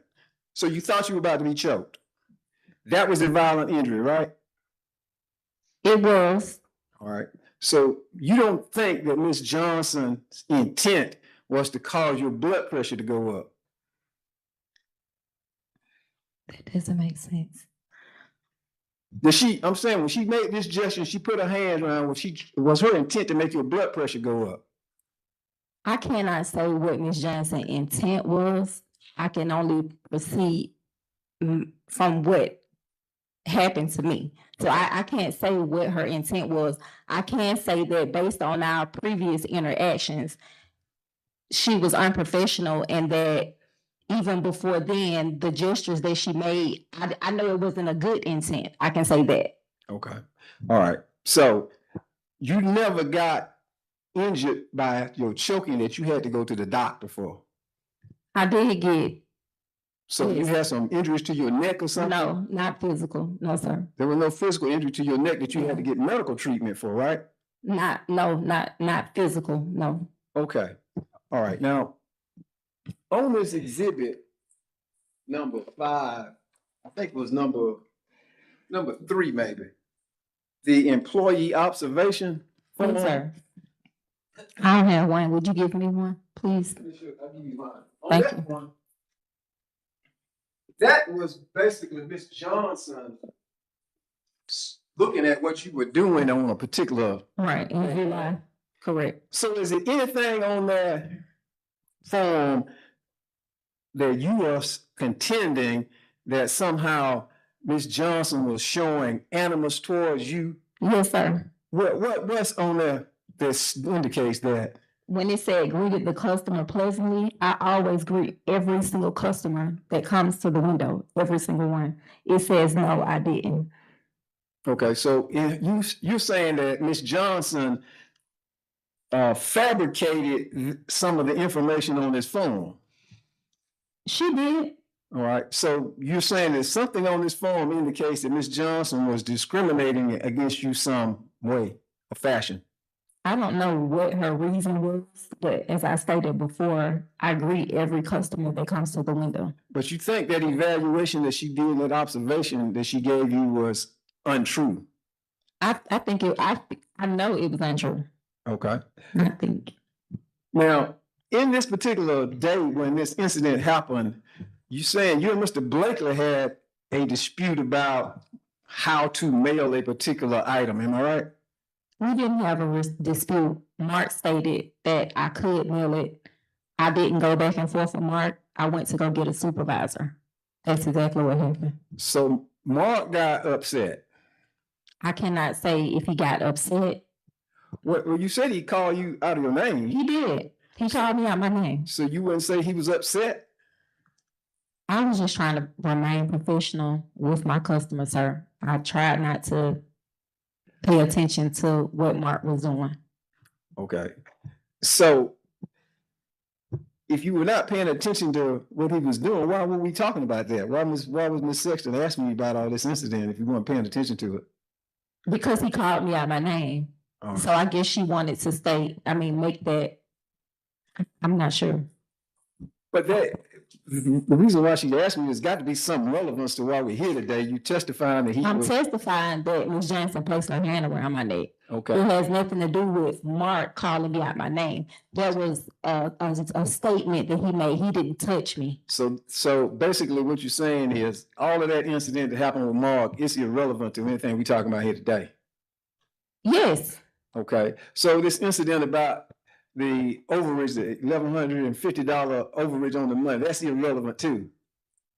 So you thought you were about to be choked. That was a violent injury, right? It was. All right, so you don't think that Miss Johnson's intent was to cause your blood pressure to go up? That doesn't make sense. I'm saying, when she made this gesture, she put her hands around, was her intent to make your blood pressure go up? I cannot say what Ms. Johnson's intent was. I can only proceed from what happened to me. So I can't say what her intent was. I can say that based on our previous interactions, she was unprofessional, and that even before then, the gestures that she made, I know it wasn't a good intent. I can say that. Okay, all right, so you never got injured by your choking that you had to go to the doctor for? I did get, So you Yes. had some injuries to your neck or something? no, not physical. No, sir. There was no physical injury to your neck that you had to get medical treatment for, right? Not physical. No. Okay, all right, now, on this exhibit, number 5, I think it was number 3 maybe, the employee observation form. Yes, sir. I don't have one. Would you give me one, please? I'll give you mine. On Thank that you. one, that was basically Miss Johnson looking at what you were doing on a particular. Right, in July. Correct. So is there anything on that form that you are contending that somehow Miss Johnson was showing animus towards you? Yes, sir. What's on there that indicates that? When it said greeted the customer pleasantly, I always greet every single customer that comes to the window, every single one. It says, no, I didn't. Okay, so you're saying that Miss Johnson fabricated some of the information on this form. She did. All right, so you're saying that something on this form indicates that Miss Johnson was discriminating against you some way or fashion. I don't know what her reason was, but as I stated before, I greet every customer that comes to the window. But you think that evaluation that she did, that observation that she gave you was untrue? I know it was untrue. Okay. I think. Now, in this particular day when this incident happened, you saying you and Mr. Blakely had a dispute about how to mail a particular item, am I right? We didn't have a dispute. Mark stated that I could mail it. I didn't go back and forth with Mark. I went to go get a supervisor. That's exactly what happened. So Mark got upset. I cannot say if he got upset. Well, you said he called you out of your name. He did. He called me out my name. So you wouldn't say he was upset? I was just trying to remain professional with my customer, sir. I tried not to pay attention to what Mark was doing. Okay. So if you were not paying attention to what he was doing, why were we talking about that? Why was Ms. Sexton asking me about all this incident if you weren't paying attention to it? Because he called me out my name. Oh. So I guess she wanted to make that, I'm not sure. But the reason why she asked me has got to be some relevance to why we're here today. You testifying that he I'm was. testifying that Ms. Johnson placed her hand around my neck. Okay. It has nothing to do with Mark calling me out my name. That was a statement that he made. He didn't touch me. So basically what you're saying is all of that incident that happened with Mark is irrelevant to anything we're talking about here today. Yes, Okay, so this incident about the overage, the $1,150 overage on the money, that's irrelevant too.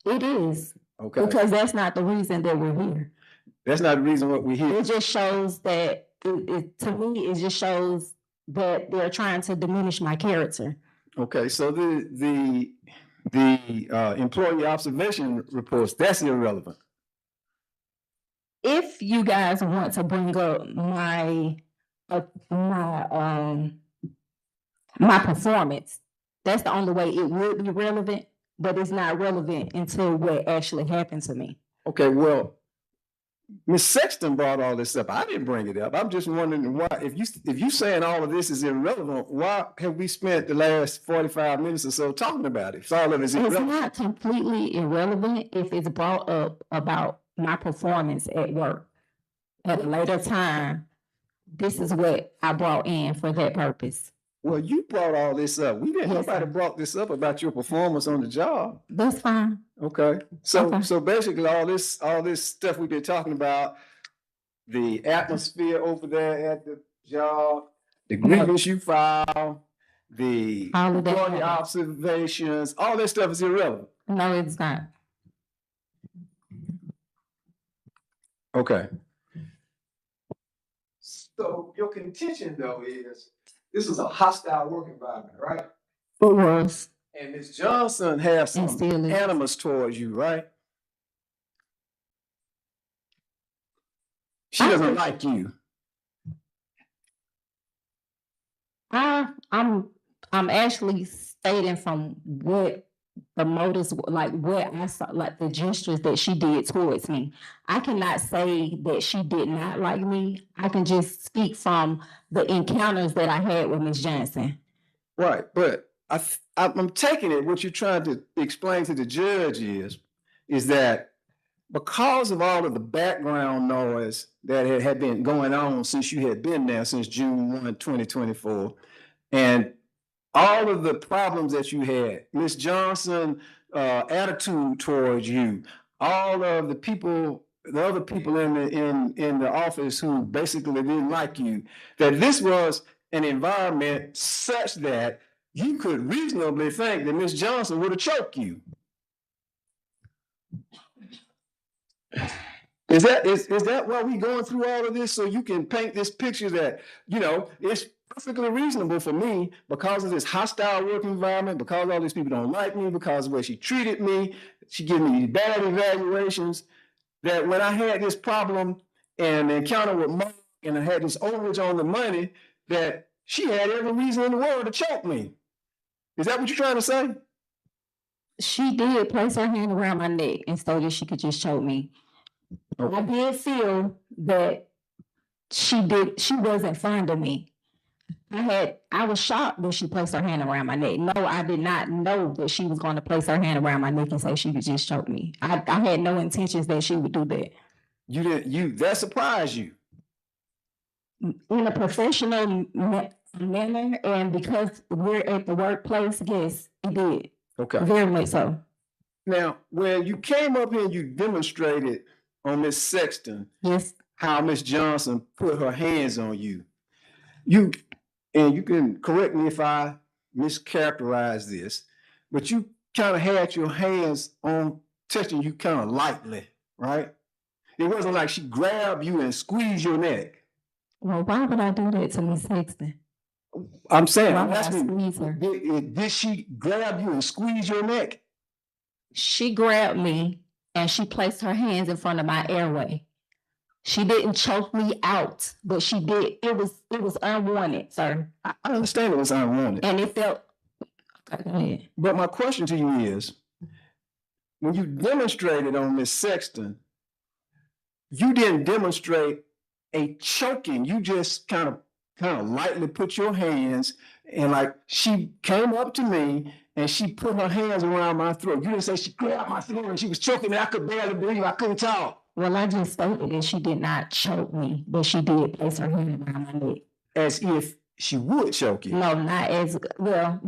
It is, Okay, because that's not the reason that we're here. that's not the reason what we're here. It just shows that, to me, it just shows that they're trying to diminish my character. Okay, so the employee observation reports, that's irrelevant. If you guys want to bring up my performance, that's the only way it would be relevant, but it's not relevant until what actually happened to me. Okay, well, Ms. Sexton brought all this up. I didn't bring it up. I'm just wondering why, if you saying all of this is irrelevant, why have we spent the last 45 minutes or so talking about it? If all of it is It's irrelevant. not completely irrelevant if it's brought up about my performance at work. At a later time, this is what I brought in for that purpose. Well, you brought all this up. We didn't, Yes, nobody sir. brought this up about your performance on the job. That's fine. Okay, so, Okay. so basically all this stuff we've been talking about, the atmosphere over there at the job, the grievance you file, the All of that. employee observations, all this stuff is irrelevant. No, it's not. Okay. So your contention though is, this is a hostile work environment, right? It was. And Ms. Johnson has And some still is. animus towards you, right? She doesn't like you. I'm actually stating from what the motives, like what I saw, like the gestures that she did towards me. I cannot say that she did not like me. I can just speak from the encounters that I had with Ms. Johnson. Right, but I'm taking it, what you're trying to explain to the judge is that because of all of the background noise that had been going on since you had been there since June 1, 2024, and all of the problems that you had, Ms. Johnson, attitude towards you, all of the people, the other people in the office who basically didn't like you, that this was an environment such that you could reasonably think that Ms. Johnson would have choked you. Is that why we going through all of this? So you can paint this picture that, it's perfectly reasonable for me because of this hostile work environment, because all these people don't like me, because of the way she treated me, she gave me bad evaluations, that when I had this problem and encounter with Mark and I had this overage on the money, that she had every reason in the world to choke me. Is that what you're trying to say? She did place her hand around my neck and so that she could just choke me. Okay. I did feel that she wasn't fond of me. I was shocked when she placed her hand around my neck. No, I did not know that she was going to place her hand around my neck and say she could just choke me. I had no intentions that she would do that. That surprised you. In a professional manner, and because we're at the workplace, yes, it did. Okay. Very much so. Now, when you came up here and you demonstrated on Miss Sexton, Yes. how Miss Johnson put her hands on you, you can correct me if I mischaracterize this, but you kind of had your hands on touching you kind of lightly, right? It wasn't like she grabbed you and squeezed your neck. Well, why would I do that to Miss Sexton? I'm saying, Why I'm would I asking, squeeze her? did she grab you and squeeze your neck? She grabbed me and she placed her hands in front of my airway. She didn't choke me out, but she did. It was unwanted, sir. I understand it was unwanted. And it felt. Okay, go ahead. But my question to you is, when you demonstrated on Miss Sexton, you didn't demonstrate a choking. You just kind of lightly put your hands, and like she came up to me and she put her hands around my throat. You didn't say she grabbed my throat and she was choking me. I could barely breathe. I couldn't talk. Well, I just stated that she did not choke me, but she did place her hand around my neck. As if she would choke you. No, not as well.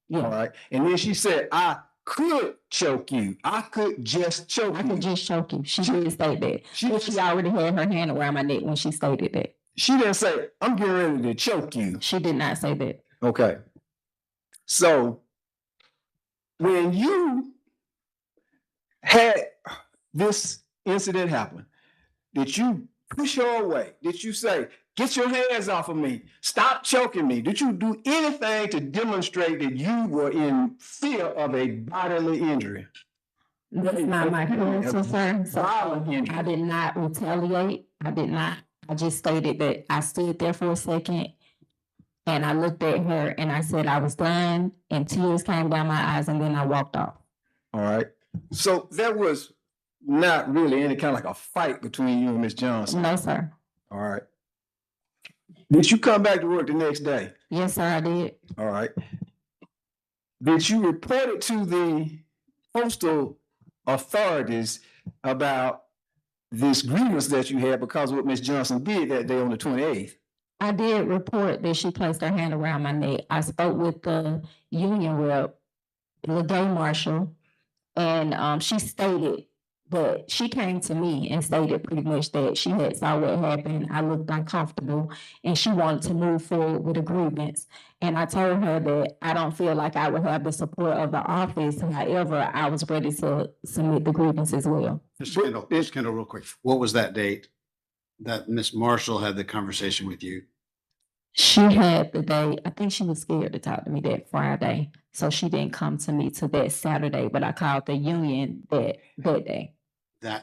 Yeah. All right. And then she said, I could choke you. I could just choke I you. could just choke you. She did state that. She- But she already had her hand around my neck when she stated that. She didn't say, I'm getting ready to choke you. She did not say that. Okay. So when you had this incident happen, did you push her away? Did you say, get your hands off of me? Stop choking me. Did you do anything to demonstrate that you were in fear of a bodily injury? That's not my character, sir. So Violent injury. I did not retaliate. I did not. I just stated that I stood there for a second and I looked at her and I said I was done and tears came down my eyes and then I walked off. All right. So there was not really any kind of like a fight between you and Miss Johnson. No, sir. All right. Did you come back to work the next day? Yes, sir, I did. All right. Did you report it to the postal authorities about this grievance that you had because of what Miss Johnson did that day on the 28th? I did report that she placed her hand around my neck. I spoke with the union rep, the day marshal, and she stated that she came to me and stated pretty much that she had saw what happened. I looked uncomfortable and she wanted to move forward with a grievance. And I told her that I don't feel like I would have the support of the office. However, I was ready to submit the grievance as well. Mr. Kendall, real quick, what was that date that Miss Marshall had the conversation with you? She had the day, I think she was scared to talk to me that Friday. So she didn't come to me to that Saturday, but I called the union that day.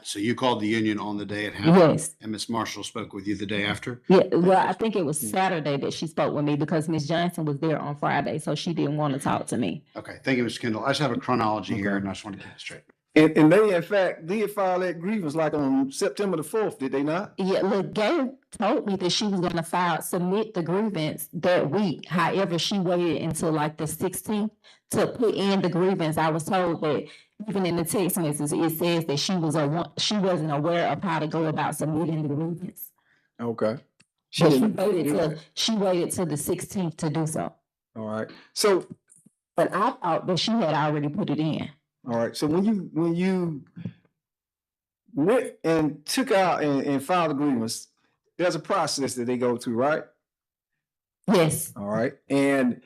So you called the union on the day it happened? Yes. And Miss Marshall spoke with you the day after? Yeah, well, I think it was Saturday that she spoke with me because Miss Johnson was there on Friday, so she didn't want to talk to me. Okay, thank you, Mr. Kendall. I just have a chronology here and I just want to get it straight. And they, in fact, did file that grievance like on September the 4th, did they not? Yeah, look, Gail told me that she was gonna submit the grievance that week. However, she waited until like the 16th to put in the grievance. I was told that even in the text message, it says that she wasn't aware of how to go about submitting the grievance. Okay. But she waited till the 16th to do so. All right. So, but I thought that she had already put it in. all right. So when you went and took out and filed the grievance, there's a process that they go through, right? Yes. All right. And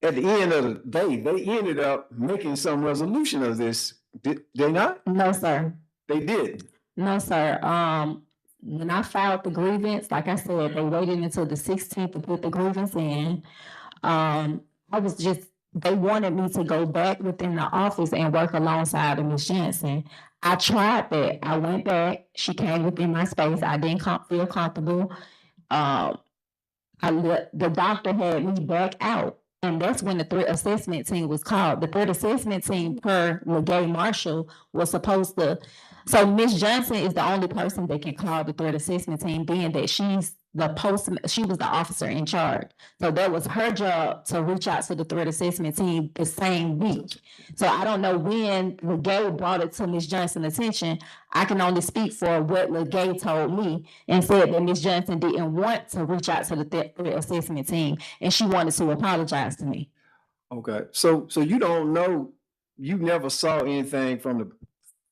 at the end of the day, they ended up making some resolution of this. Did they not? No, sir. They did. No, sir. When I filed the grievance, like I said, they waited until the 16th to put the grievance in. They wanted me to go back within the office and work alongside of Ms. Johnson. I tried that. I went back. She came within my space. I didn't feel comfortable. The doctor had me back out. And that's when the threat assessment team was called. The threat assessment team per LeGay Marshall was supposed to. So Ms. Johnson is the only person that can call the threat assessment team, being that she was the officer in charge. So that was her job to reach out to the threat assessment team the same week. So I don't know when LeGay brought it to Ms. Johnson's attention. I can only speak for what LeGay told me and said that Ms. Johnson didn't want to reach out to the threat assessment team and she wanted to apologize to me. Okay. So you don't know, you never saw anything from the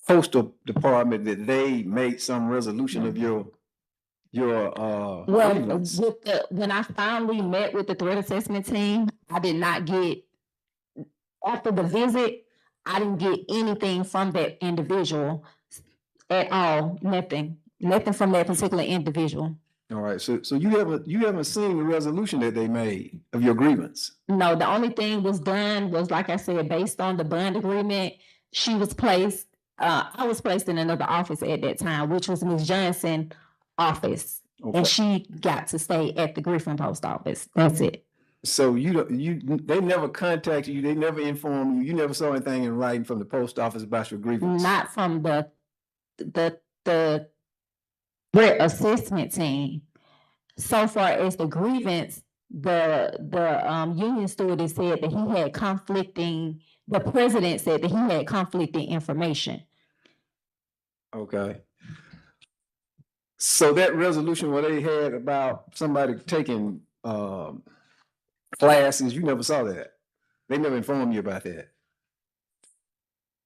postal department that they made some resolution of your grievance? When I finally met with the threat assessment team, I did not get, after the visit, I didn't get anything from that individual at all. Nothing from that particular individual. All right. So you haven't seen the resolution that they made of your grievance? No, the only thing was done was, like I said, based on the bond agreement. She was placed. I was placed in another office at that time, which was Ms. Johnson's office. Okay. And she got to stay at the Griffin post office. That's it. So they never contacted you, they never informed you, you never saw anything in writing from the post office about your grievance? Not from the threat assessment team. So far as the grievance, the union steward has said that he had the president said that he had conflicting information. Okay. So that resolution what they had about somebody taking classes, you never saw that? They never informed you about that?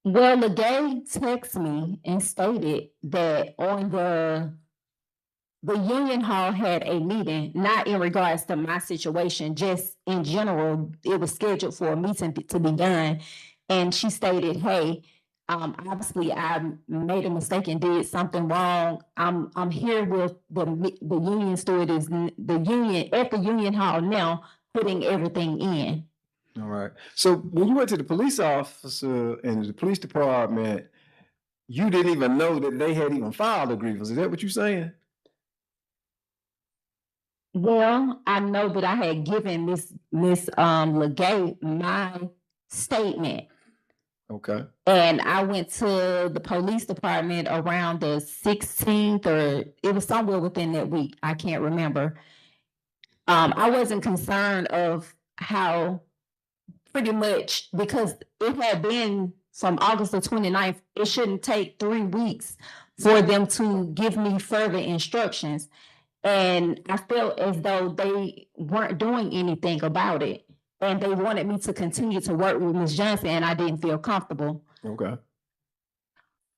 Well, LeGay texted me and stated that on the the union hall had a meeting, not in regards to my situation, just in general. It was scheduled for a meeting to be done. And she stated, hey, obviously I made a mistake and did something wrong. I'm here with the union steward is the union at the union hall now, putting everything in. All right. So when you went to the police officer and the police department, you didn't even know that they had even filed a grievance. Is that what you're saying? Well, I know that I had given Miss Legay my statement. Okay. And I went to the police department around the 16th, or it was somewhere within that week. I can't remember. I wasn't concerned of how pretty much, because it had been from August the 29th, it shouldn't take 3 weeks for them to give me further instructions. And I felt as though they weren't doing anything about it. And they wanted me to continue to work with Ms. Johnson, and I didn't feel comfortable. Okay.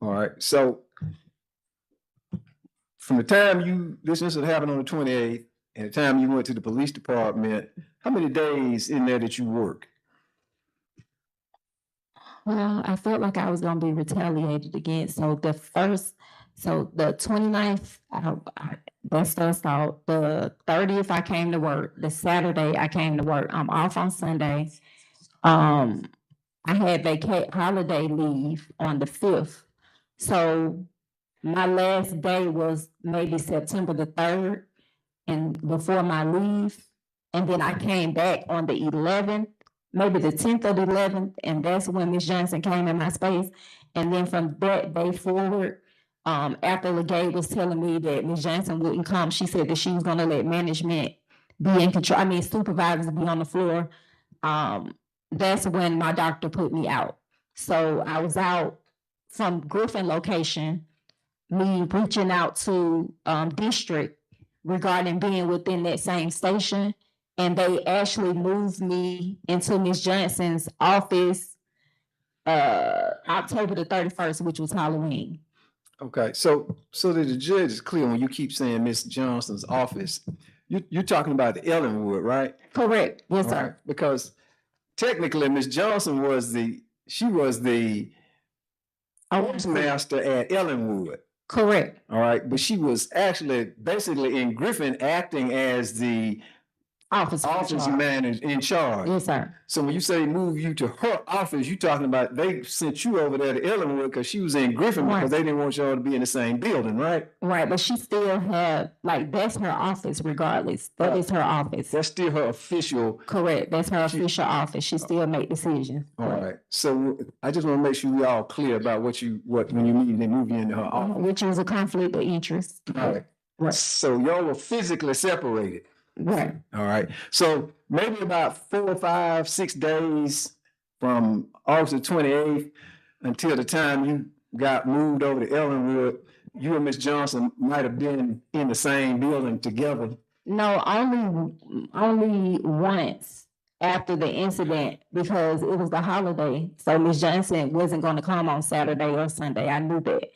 All right. So from the time this incident happened on the 28th and the time you went to the police department, how many days in there did you work? Well, I felt like I was gonna be retaliated against. So the 29th, that's the assault. The 30th, I came to work. The Saturday, I came to work. I'm off on Sunday. I had holiday leave on the 5th. So my last day was maybe September the 3rd and before my leave. And then I came back on the 11th, maybe the 10th or the 11th, and that's when Ms. Johnson came in my space. And then from that day forward, after Legay was telling me that Ms. Johnson wouldn't come, she said that she was gonna let management be in control, supervisors be on the floor. That's when my doctor put me out. So I was out from Griffin location, me reaching out to district regarding being within that same station. And they actually moved me into Ms. Johnson's office October the 31st, which was Halloween. Okay. So that the judge is clear when you keep saying Miss Johnson's office, you're talking about the Ellenwood, right? Correct. Yes, All sir. right. Because technically Miss Johnson was the master at Ellenwood. Correct. All right. But she was actually basically in Griffin acting as the office manager in charge. Yes, sir. So when you say move you to her office, you talking about they sent you over there to Ellenwood because she was in Griffin because they didn't want y'all to be in the same building, right? Right, but she still had, that's her office regardless. That is her office. That's still her official. Correct, that's her official office. She still make decisions. All right. So I just want to make sure we all clear about what when you mean they move you into her office. Which is a conflict of interest. All right. Right. So y'all were physically separated. Right. All right. So maybe about 4, 5, 6 days from August 28th until the time you got moved over to Ellenwood, you and Miss Johnson might have been in the same building together. No, only once after the incident because it was the holiday. So Miss Johnson wasn't going to come on Saturday or Sunday. I knew that.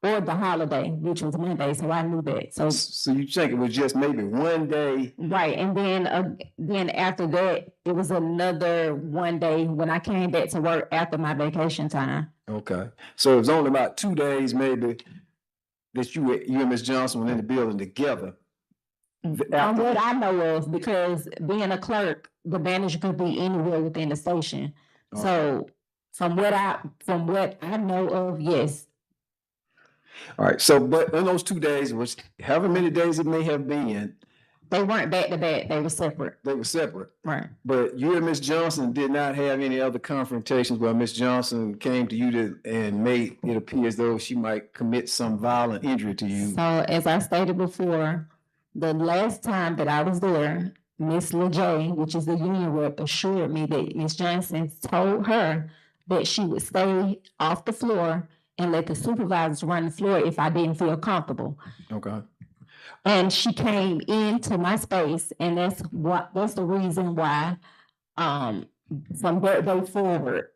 Or the holiday, which was Monday, so I knew that. So you think it was just maybe one day? Right, and then after that, it was another one day when I came back to work after my vacation time. Okay, so it was only about 2 days maybe that you and Miss Johnson were in the building together. On what I know of, because being a clerk, the manager could be anywhere within the station. Okay. So from what I know of, yes. All right. So, but in those 2 days, was however many days it may have been, they weren't back to back. They were separate. They were separate. Right. But you and Miss Johnson did not have any other confrontations where Miss Johnson came to you and made it appear as though she might commit some violent injury to you. So, as I stated before, the last time that I was there, Miss Legay, which is the union rep, assured me that Miss Johnson told her that she would stay off the floor and let the supervisors run the floor if I didn't feel comfortable. Okay. And she came into my space, and that's the reason why, from that day forward,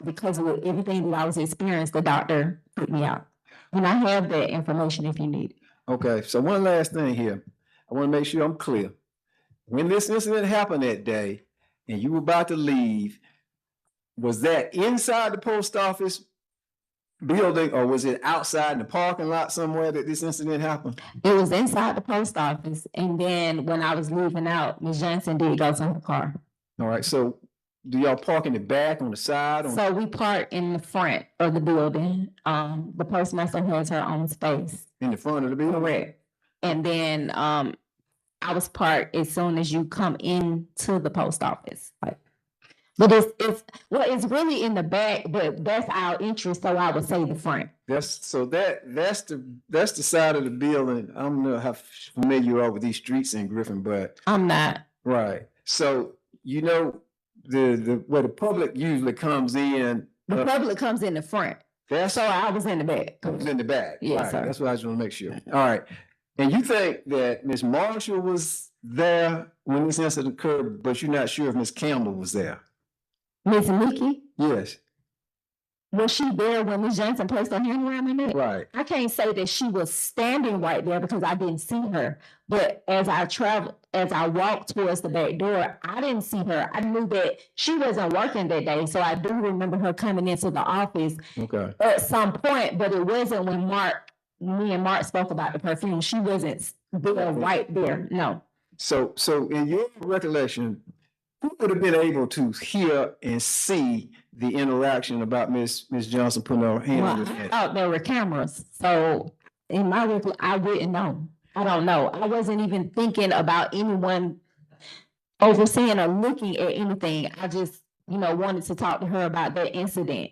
because of everything that I was experiencing, the doctor put me out. And I have that information if you need it. Okay, so one last thing here. I want to make sure I'm clear. When this incident happened that day and you were about to leave, was that inside the post office building or was it outside in the parking lot somewhere that this incident happened? It was inside the post office, and then when I was leaving out, Ms. Johnson did go to her car. All right, so do y'all park in the back, on the side? So we parked in the front of the building. The postmaster has her own space. In the front of the building? Correct. And then I was parked as soon as you come into the post office. Like, but it's really in the back, but that's our interest, so I would say the front. That's the side of the building. I don't know how familiar you are with these streets in Griffin, but I'm not. right. So you know the where the public usually comes in. The public comes in the front. That's So I was in the back. comes in the back. Yes, Right, sir. that's what I just want to make sure. All right. And you think that Miss Marshall was there when this incident occurred, but you're not sure if Miss Campbell was there? Miss Nikki, Yes. was she there when Ms. Johnson placed her hand around my neck? Right. I can't say that she was standing right there because I didn't see her. But as I walked towards the back door, I didn't see her. I knew that she wasn't working that day. So I do remember her coming into the office Okay. at some point, but it wasn't when me and Mark spoke about the perfume. She wasn't there right there. No. So in your recollection, who would have been able to hear and see the interaction about Miss Johnson putting her hand on Well, his I head? thought there were cameras. So in my I wouldn't know. I don't know. I wasn't even thinking about anyone overseeing or looking at anything. I just, wanted to talk to her about that incident.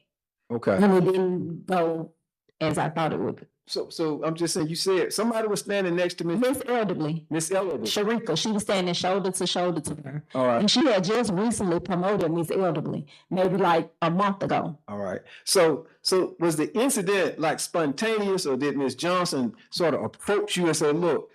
Okay. And it didn't go as I thought it would. So I'm just saying, you said somebody was standing next to Miss Elderly, Miss Ellerby. Sharika, she was standing shoulder to shoulder to her. All right. And she had just recently promoted Miss Elderly, maybe like a month ago. All right. So was the incident like spontaneous, or did Miss Johnson sort of approach you and say, "Look,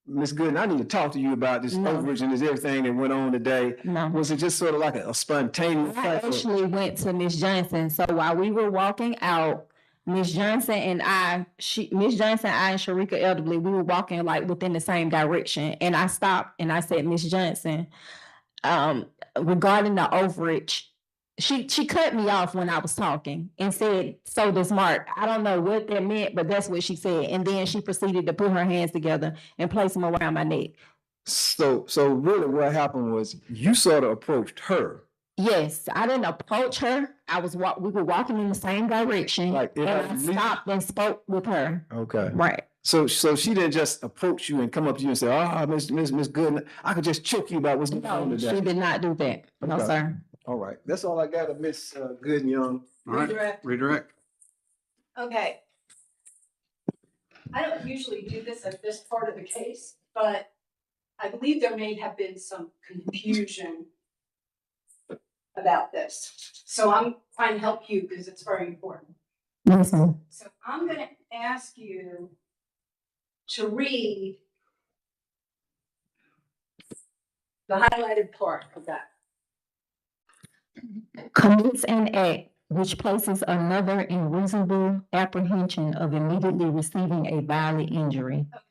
Miss Gooden, I need to talk to you about this No. overage and this everything that went on today"? No. Was it just sort of like a spontaneous? I type of- actually went to Miss Johnson. So while we were walking out, Miss Johnson and I and Sharika Elderly, we were walking like within the same direction. And I stopped and I said, Miss Johnson, regarding the overage, she cut me off when I was talking and said, "So does Mark." I don't know what that meant, but that's what she said. And then she proceeded to put her hands together and place them around my neck. So really what happened was you sort of approached her. Yes, I didn't approach her. We were walking in the same direction, Like, and I stopped and spoke with her. Okay. Right. So she didn't just approach you and come up to you and say, Miss Gooden, I could just choke you about what's going on No, she today. did not do that. No, Okay. sir. All right. That's all I got of Miss Gooden Young. All right, Redirect. redirect. Okay. I don't usually do this at this part of the case, but I believe there may have been some confusion about this. So I'm trying to help you because it's very important. Yes, sir. So I'm gonna ask you to read the highlighted part of that. Commits an act which places another in reasonable apprehension of immediately receiving a violent injury. Okay.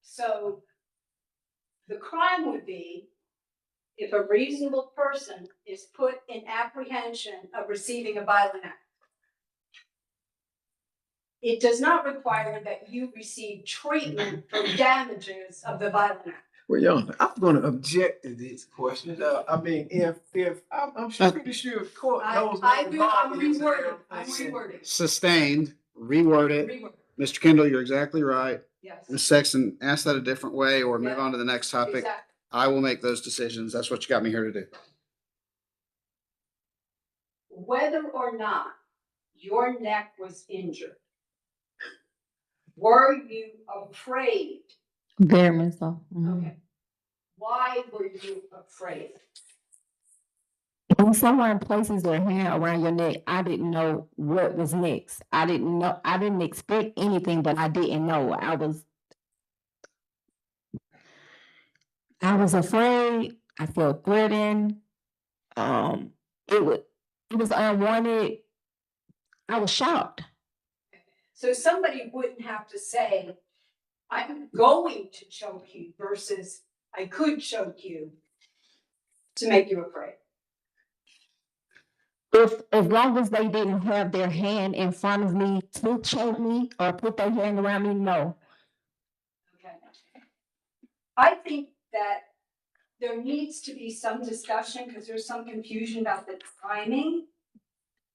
So the crime would be if a reasonable person is put in apprehension of receiving a violent act. It does not require that you receive treatment for damages of the violent act. Well, Young, I'm going to object to this question. I mean, if I'm pretty sure the court knows. I'm rewording. Sustained, reword it. Reword. Mr. Kendall, you're exactly right. Yes. Ms. Sexton, ask that a different way or move Yeah. on to the next topic. Exactly. I will make those decisions. That's what you got me here to do. Whether or not your neck was injured, were you afraid? Very much so. Okay. Why were you afraid? When someone places their hand around your neck, I didn't know what was next. I didn't expect anything, but I didn't know. I was afraid. I felt threatened. It was unwanted. I was shocked. So somebody wouldn't have to say, I'm going to choke you versus I could choke you to make you afraid. If, as long as they didn't have their hand in front of me to choke me or put their hand around me, no. Okay. I think that there needs to be some discussion because there's some confusion about the timing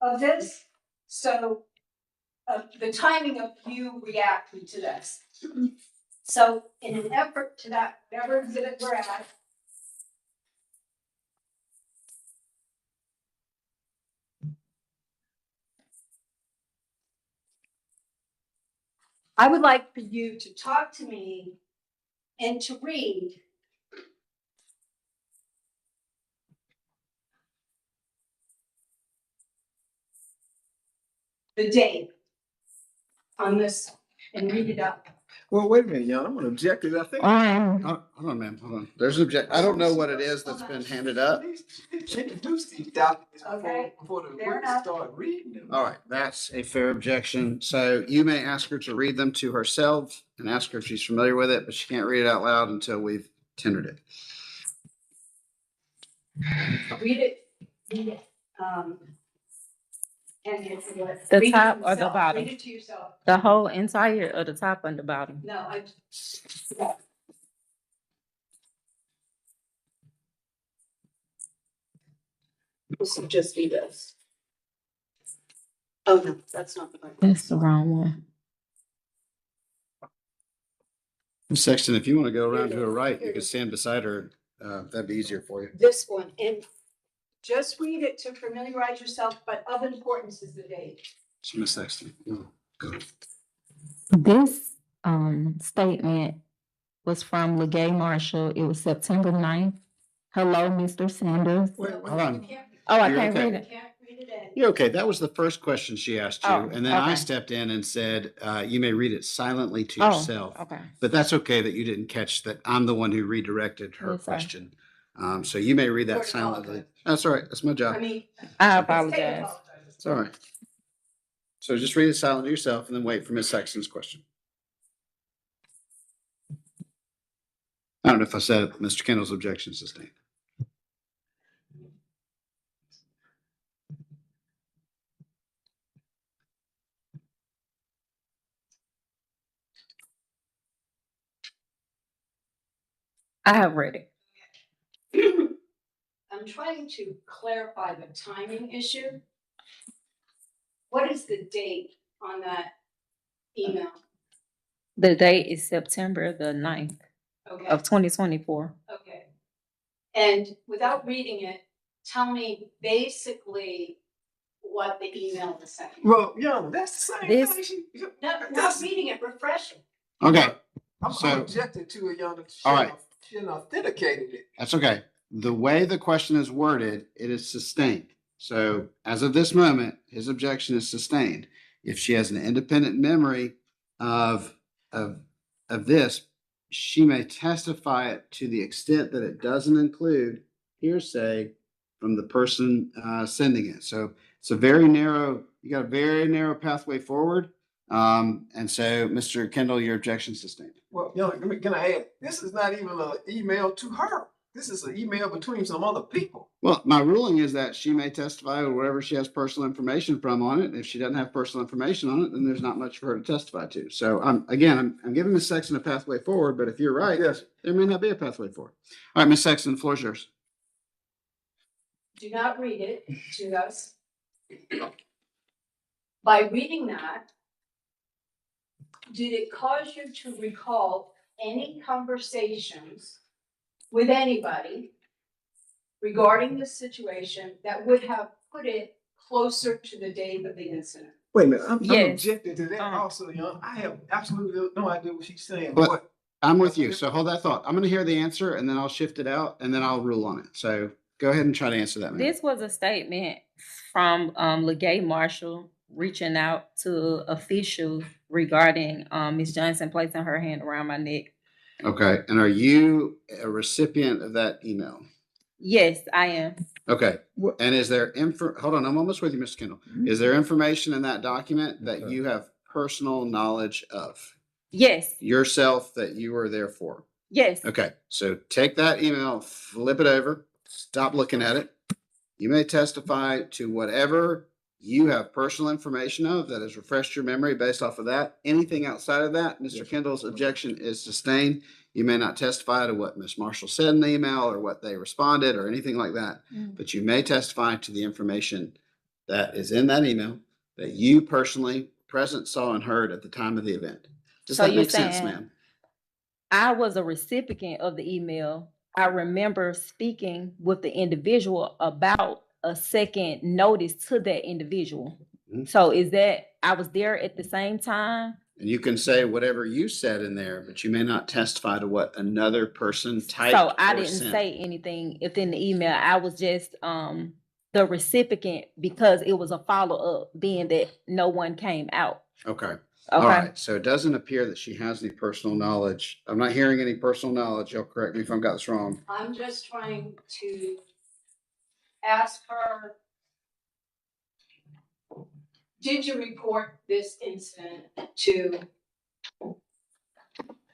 of this. So the timing of you reacting to this. So in an effort to that, whatever exhibit we're at, I would like for you to talk to me and to read the date on this and read it up. Well, wait a minute, Your Honor, I'm gonna object to that. I think. Hold on, ma'am, hold on. There's an object, I don't know what it is that's been handed up. Introduce these documents Okay, before the fair witness enough. start reading them. All right, that's a fair objection. So you may ask her to read them to herself and ask her if she's familiar with it, but she can't read it out loud until we've tendered it. Read it. And it's what? The Read it top to or the yourself. bottom? Read it to yourself. The whole entire or the top and the bottom? No, I. This will just be this. Oh, no, that's not the right one. That's the wrong one. Ms. Sexton, if you want to go around to her right, you can stand beside her. That'd be easier for you. This one, and just read it to familiarize yourself, but of importance is the date. So Ms. Sexton, go. This statement was from Legay Marshall. It was September 9th. Hello, Mr. Sanders. Hold on. Oh, I You're can't okay. read You it. can't read it in. You're okay. That was the first question she asked you. Oh, And then I okay. stepped in and said, you may read it silently to Oh, yourself. okay. But that's okay that you didn't catch that I'm the one who redirected her Yes, sir. question. So you may read that Lord, silently. apologize. That's all right. That's my I job. mean. I Take apologize. apologize. It's all right. So just read it silently to yourself and then wait for Ms. Sexton's question. I don't know if I said it, but Mr. Kendall's objection sustained. I have read it. I'm trying to clarify the timing issue. What is the date on that email? The date is September the 9th Okay, of 2024. okay. And without reading it, tell me basically what the email is saying. Well, Your Honor, that's the same This- thing. No, not reading it, refreshing. Okay, I'm So- objecting to it, Your Honor. All right. She authenticated it. that's okay. The way the question is worded, it is sustained. So as of this moment, his objection is sustained. If she has an independent memory of this, she may testify it to the extent that it doesn't include hearsay from the person sending it. So it's a very narrow, you got a very narrow pathway forward. And so, Mr. Kendall, your objection sustained. Well, Your Honor, can I add, this is not even an email to her. This is an email between some other people. Well, my ruling is that she may testify or whatever she has personal information from on it. If she doesn't have personal information on it, then there's not much for her to testify to. So I'm giving Ms. Sexton a pathway forward, but if you're right, Yes. there may not be a pathway forward. All right, Ms. Sexton, the floor is yours. Do not read it to us. By reading that, did it cause you to recall any conversations with anybody regarding the situation that would have put it closer to the date of the incident? Wait a minute, I'm Yes. objecting to that Uh-huh. also, Your Honor. I have absolutely no idea what she's saying. But- What? I'm with you. So hold that thought. I'm going to hear the answer and then I'll shift it out and then I'll rule on it. So go ahead and try to answer that. ma'am. This was a statement from Legay Marshall reaching out to officials regarding Ms. Johnson placing her hand around my neck. Okay. And are you a recipient of that email? Yes, I am. Okay. What- And is there hold on, I'm almost with you, Mr. Kendall. Is there information in that document that Okay. you have personal knowledge of Yes, yourself that you were there for? yes. Okay, so take that email, flip it over, stop looking at it. You may testify to whatever you have personal information of that has refreshed your memory based off of that. Anything outside of that, Mr. Kendall's objection is sustained. You may not testify to what Ms. Marshall said in the email or what they responded or anything like that, but you may testify to the information that is in that email that you personally present, saw, and heard at the time of the event. Does So that you're make sense, saying- ma'am? I was a recipient of the email. I remember speaking with the individual about a second notice to that individual. Mhm. So is that, I was there at the same time? And you can say whatever you said in there, but you may not testify to what another person typed So I or didn't sent. say anything within the email. I was just, the recipient because it was a follow-up, being that no one came out. Okay. All Okay, right. So it doesn't appear that she has any personal knowledge. I'm not hearing any personal knowledge. You'll correct me if I've got this wrong. I'm just trying to ask her, did you report this incident to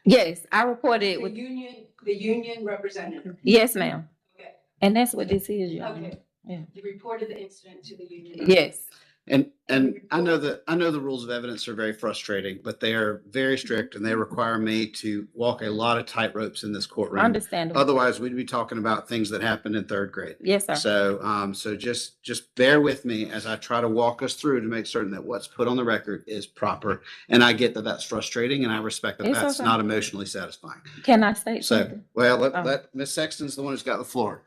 yes, I reported the with, union representative? yes, ma'am. Okay, And that's what this is, Your Honor. okay. Yeah. You reported the incident to the union? Yes, And I know the rules of evidence are very frustrating, but they are very strict and they require me to walk a lot of tightropes in this courtroom. understandable. Otherwise, we'd be talking about things that happened in third grade. Yes, sir. So just bear with me as I try to walk us through to make certain that what's put on the record is proper. And I get that that's frustrating and I respect that It's that's okay. not emotionally satisfying. Can I say So, something? well, Oh. let Ms. Sexton's the one who's got the floor.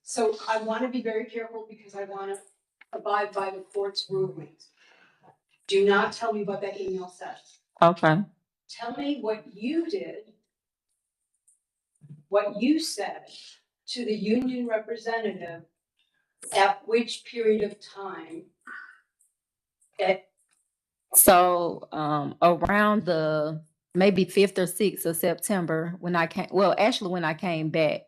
So I want to be very careful because I want to abide by the court's rulings. Do not tell me what that email says. Okay. Tell me what you did, what you said to the union representative at which period of time. So, around the maybe 5th or 6th of September, when I came, well, actually, when I came back,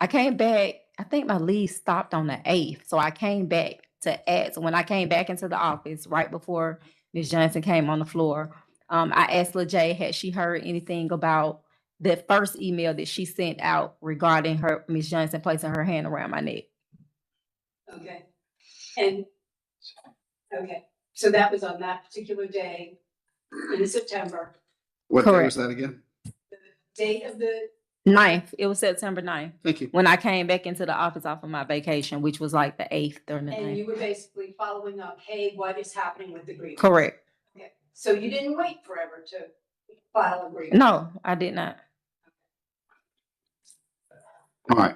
I came back, I think my leave stopped on the 8th. So I came back to ask, when I came back into the office right before Ms. Johnson came on the floor, I asked LaJay, had she heard anything about the first email that she sent out regarding her, Ms. Johnson placing her hand around my neck? Okay. And, okay, so that was on that particular day in September, What day Correct. was that again? the date of the, 9th, it was September 9th. Thank you. When I came back into the office off of my vacation, which was like the 8th or the and 9th. you were basically following up, hey, what is happening with the grievance? Correct. Okay, so you didn't wait forever to file a grievance? No, I did not. All right.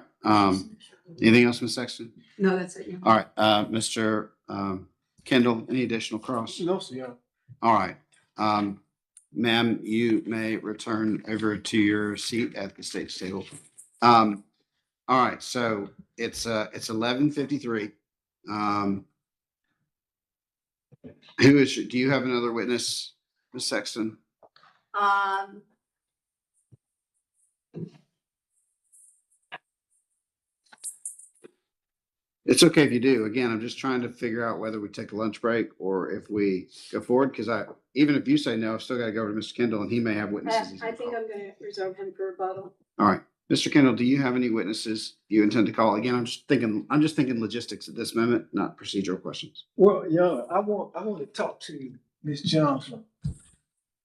Anything else, Ms. Sexton? No, that's it. All right, Mr. Kendall, any additional cross? No, sir. All right. Ma'am, you may return over to your seat at the stage table. All right, so it's 11:53. Do you have another witness, Ms. Sexton? It's okay if you do. Again, I'm just trying to figure out whether we take a lunch break or if we go forward, because even if you say no, I've still got to go over to Mr. Kendall and he may have witnesses. he's I gonna think call. I'm gonna reserve him for rebuttal. All right, Mr. Kendall, do you have any witnesses you intend to call? Again, I'm just thinking logistics at this moment, not procedural questions. Well, yeah, I want to talk to Ms. Johnson.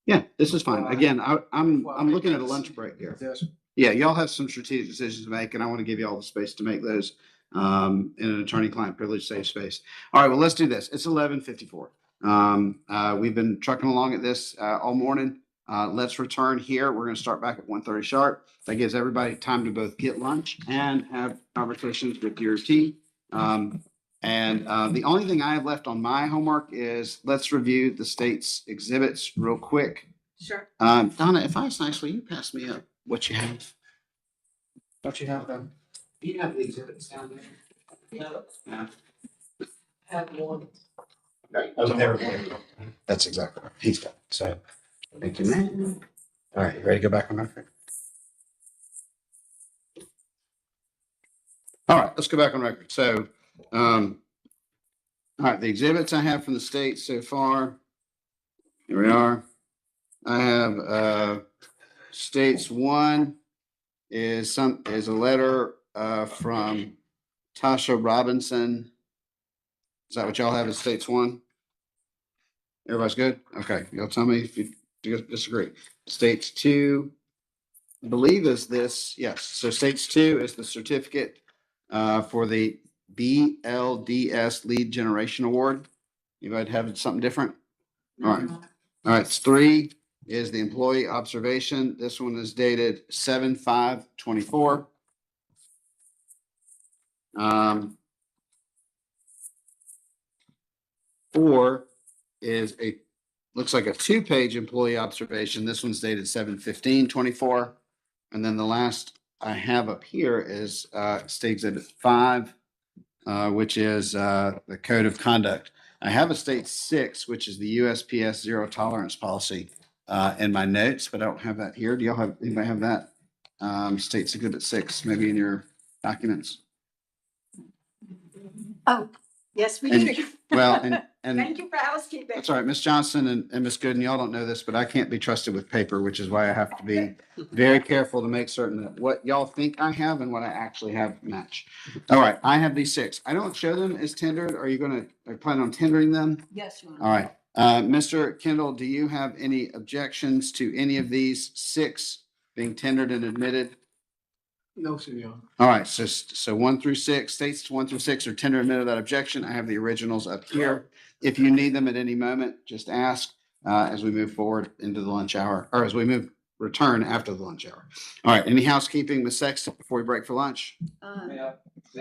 Yeah, this is fine. Why? Again, I'm Why? looking at a lunch break here. Yes. Yeah, y'all have some strategic decisions to make, and I want to give you all the space to make those in an attorney-client privilege safe space. All right, well, let's do this. It's 11:54. We've been trucking along at this all morning. Let's return here. We're going to start back at 1:30 sharp. That gives everybody time to both get lunch and have conversations with your team. The only thing I have left on my homework is let's review the state's exhibits real quick. Sure. Donna, if I was nice, will you pass me up what you have? Don't you have them? You have the exhibits down there. Yeah. Have one. Oh, there we go. That's exactly right. He's got it. So, thank you, man. All right, ready to go back on record? All right, let's go back on record. So, All right, the exhibits I have from the state so far. Here we are. I have, states one is a letter, from Tasha Robinson. Is that what y'all have as states one? Everybody's good? Okay, y'all tell me if you disagree. States two, I believe is this, yes, so states two is the certificate for the BLDS Lead Generation Award. You might have something different? All right. All right, it's three is the employee observation. This one is dated 7/5/24. Four is looks like a two-page employee observation. This one's dated 7/15/24. And then the last I have up here is State Exhibit 5, which is the Code of Conduct. I have a State 6, which is the USPS Zero Tolerance Policy in my notes, but I don't have that here. Do y'all have, anybody have that? State Exhibit 6, maybe in your documents? Oh, yes, we And- do. Well, and Thank you for housekeeping. that's all right. Miss Johnson and Miss Gooden, y'all don't know this, but I can't be trusted with paper, which is why I have to be very careful to make certain that what y'all think I have and what I actually have match. All right, I have these 6. I don't show them as tendered. Are you plan on tendering them? Yes, Your Honor. All right. Mr. Kendall, do you have any objections to any of these 6 being tendered and admitted? No, sir, Your Honor. All right, so 1 through 6, states 1 through 6 are tender admitted without objection. I have the originals up here. If you need them at any moment, just ask as we move forward into the lunch hour, or as we return after the lunch hour. All right, any housekeeping, Ms. Sexton, before we break for lunch? May I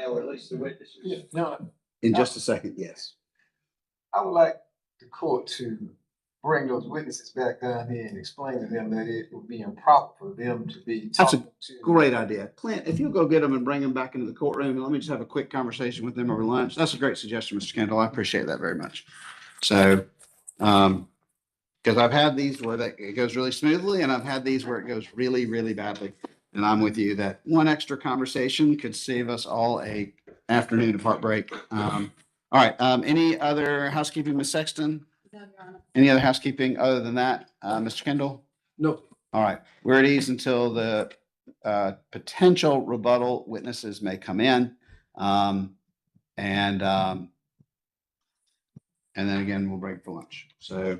release the witnesses? Yeah, no, In just a second, yes. I would like the court to bring those witnesses back down here and explain to them that it would be improper for them to be That's a talking to. Great idea. Clint, if you'll go get them and bring them back into the courtroom, and let me just have a quick conversation with them over lunch. That's a great suggestion, Mr. Kendall. I appreciate that very much. So, because I've had these where it goes really smoothly, and I've had these where it goes really, really badly. And I'm with you that one extra conversation could save us all a afternoon of heartbreak. All right, any other housekeeping, Ms. Sexton? No, Your Honor. Any other housekeeping other than that, Mr. Kendall? No, All right, we're at ease until the potential rebuttal witnesses may come in. And then again, we'll break for lunch. So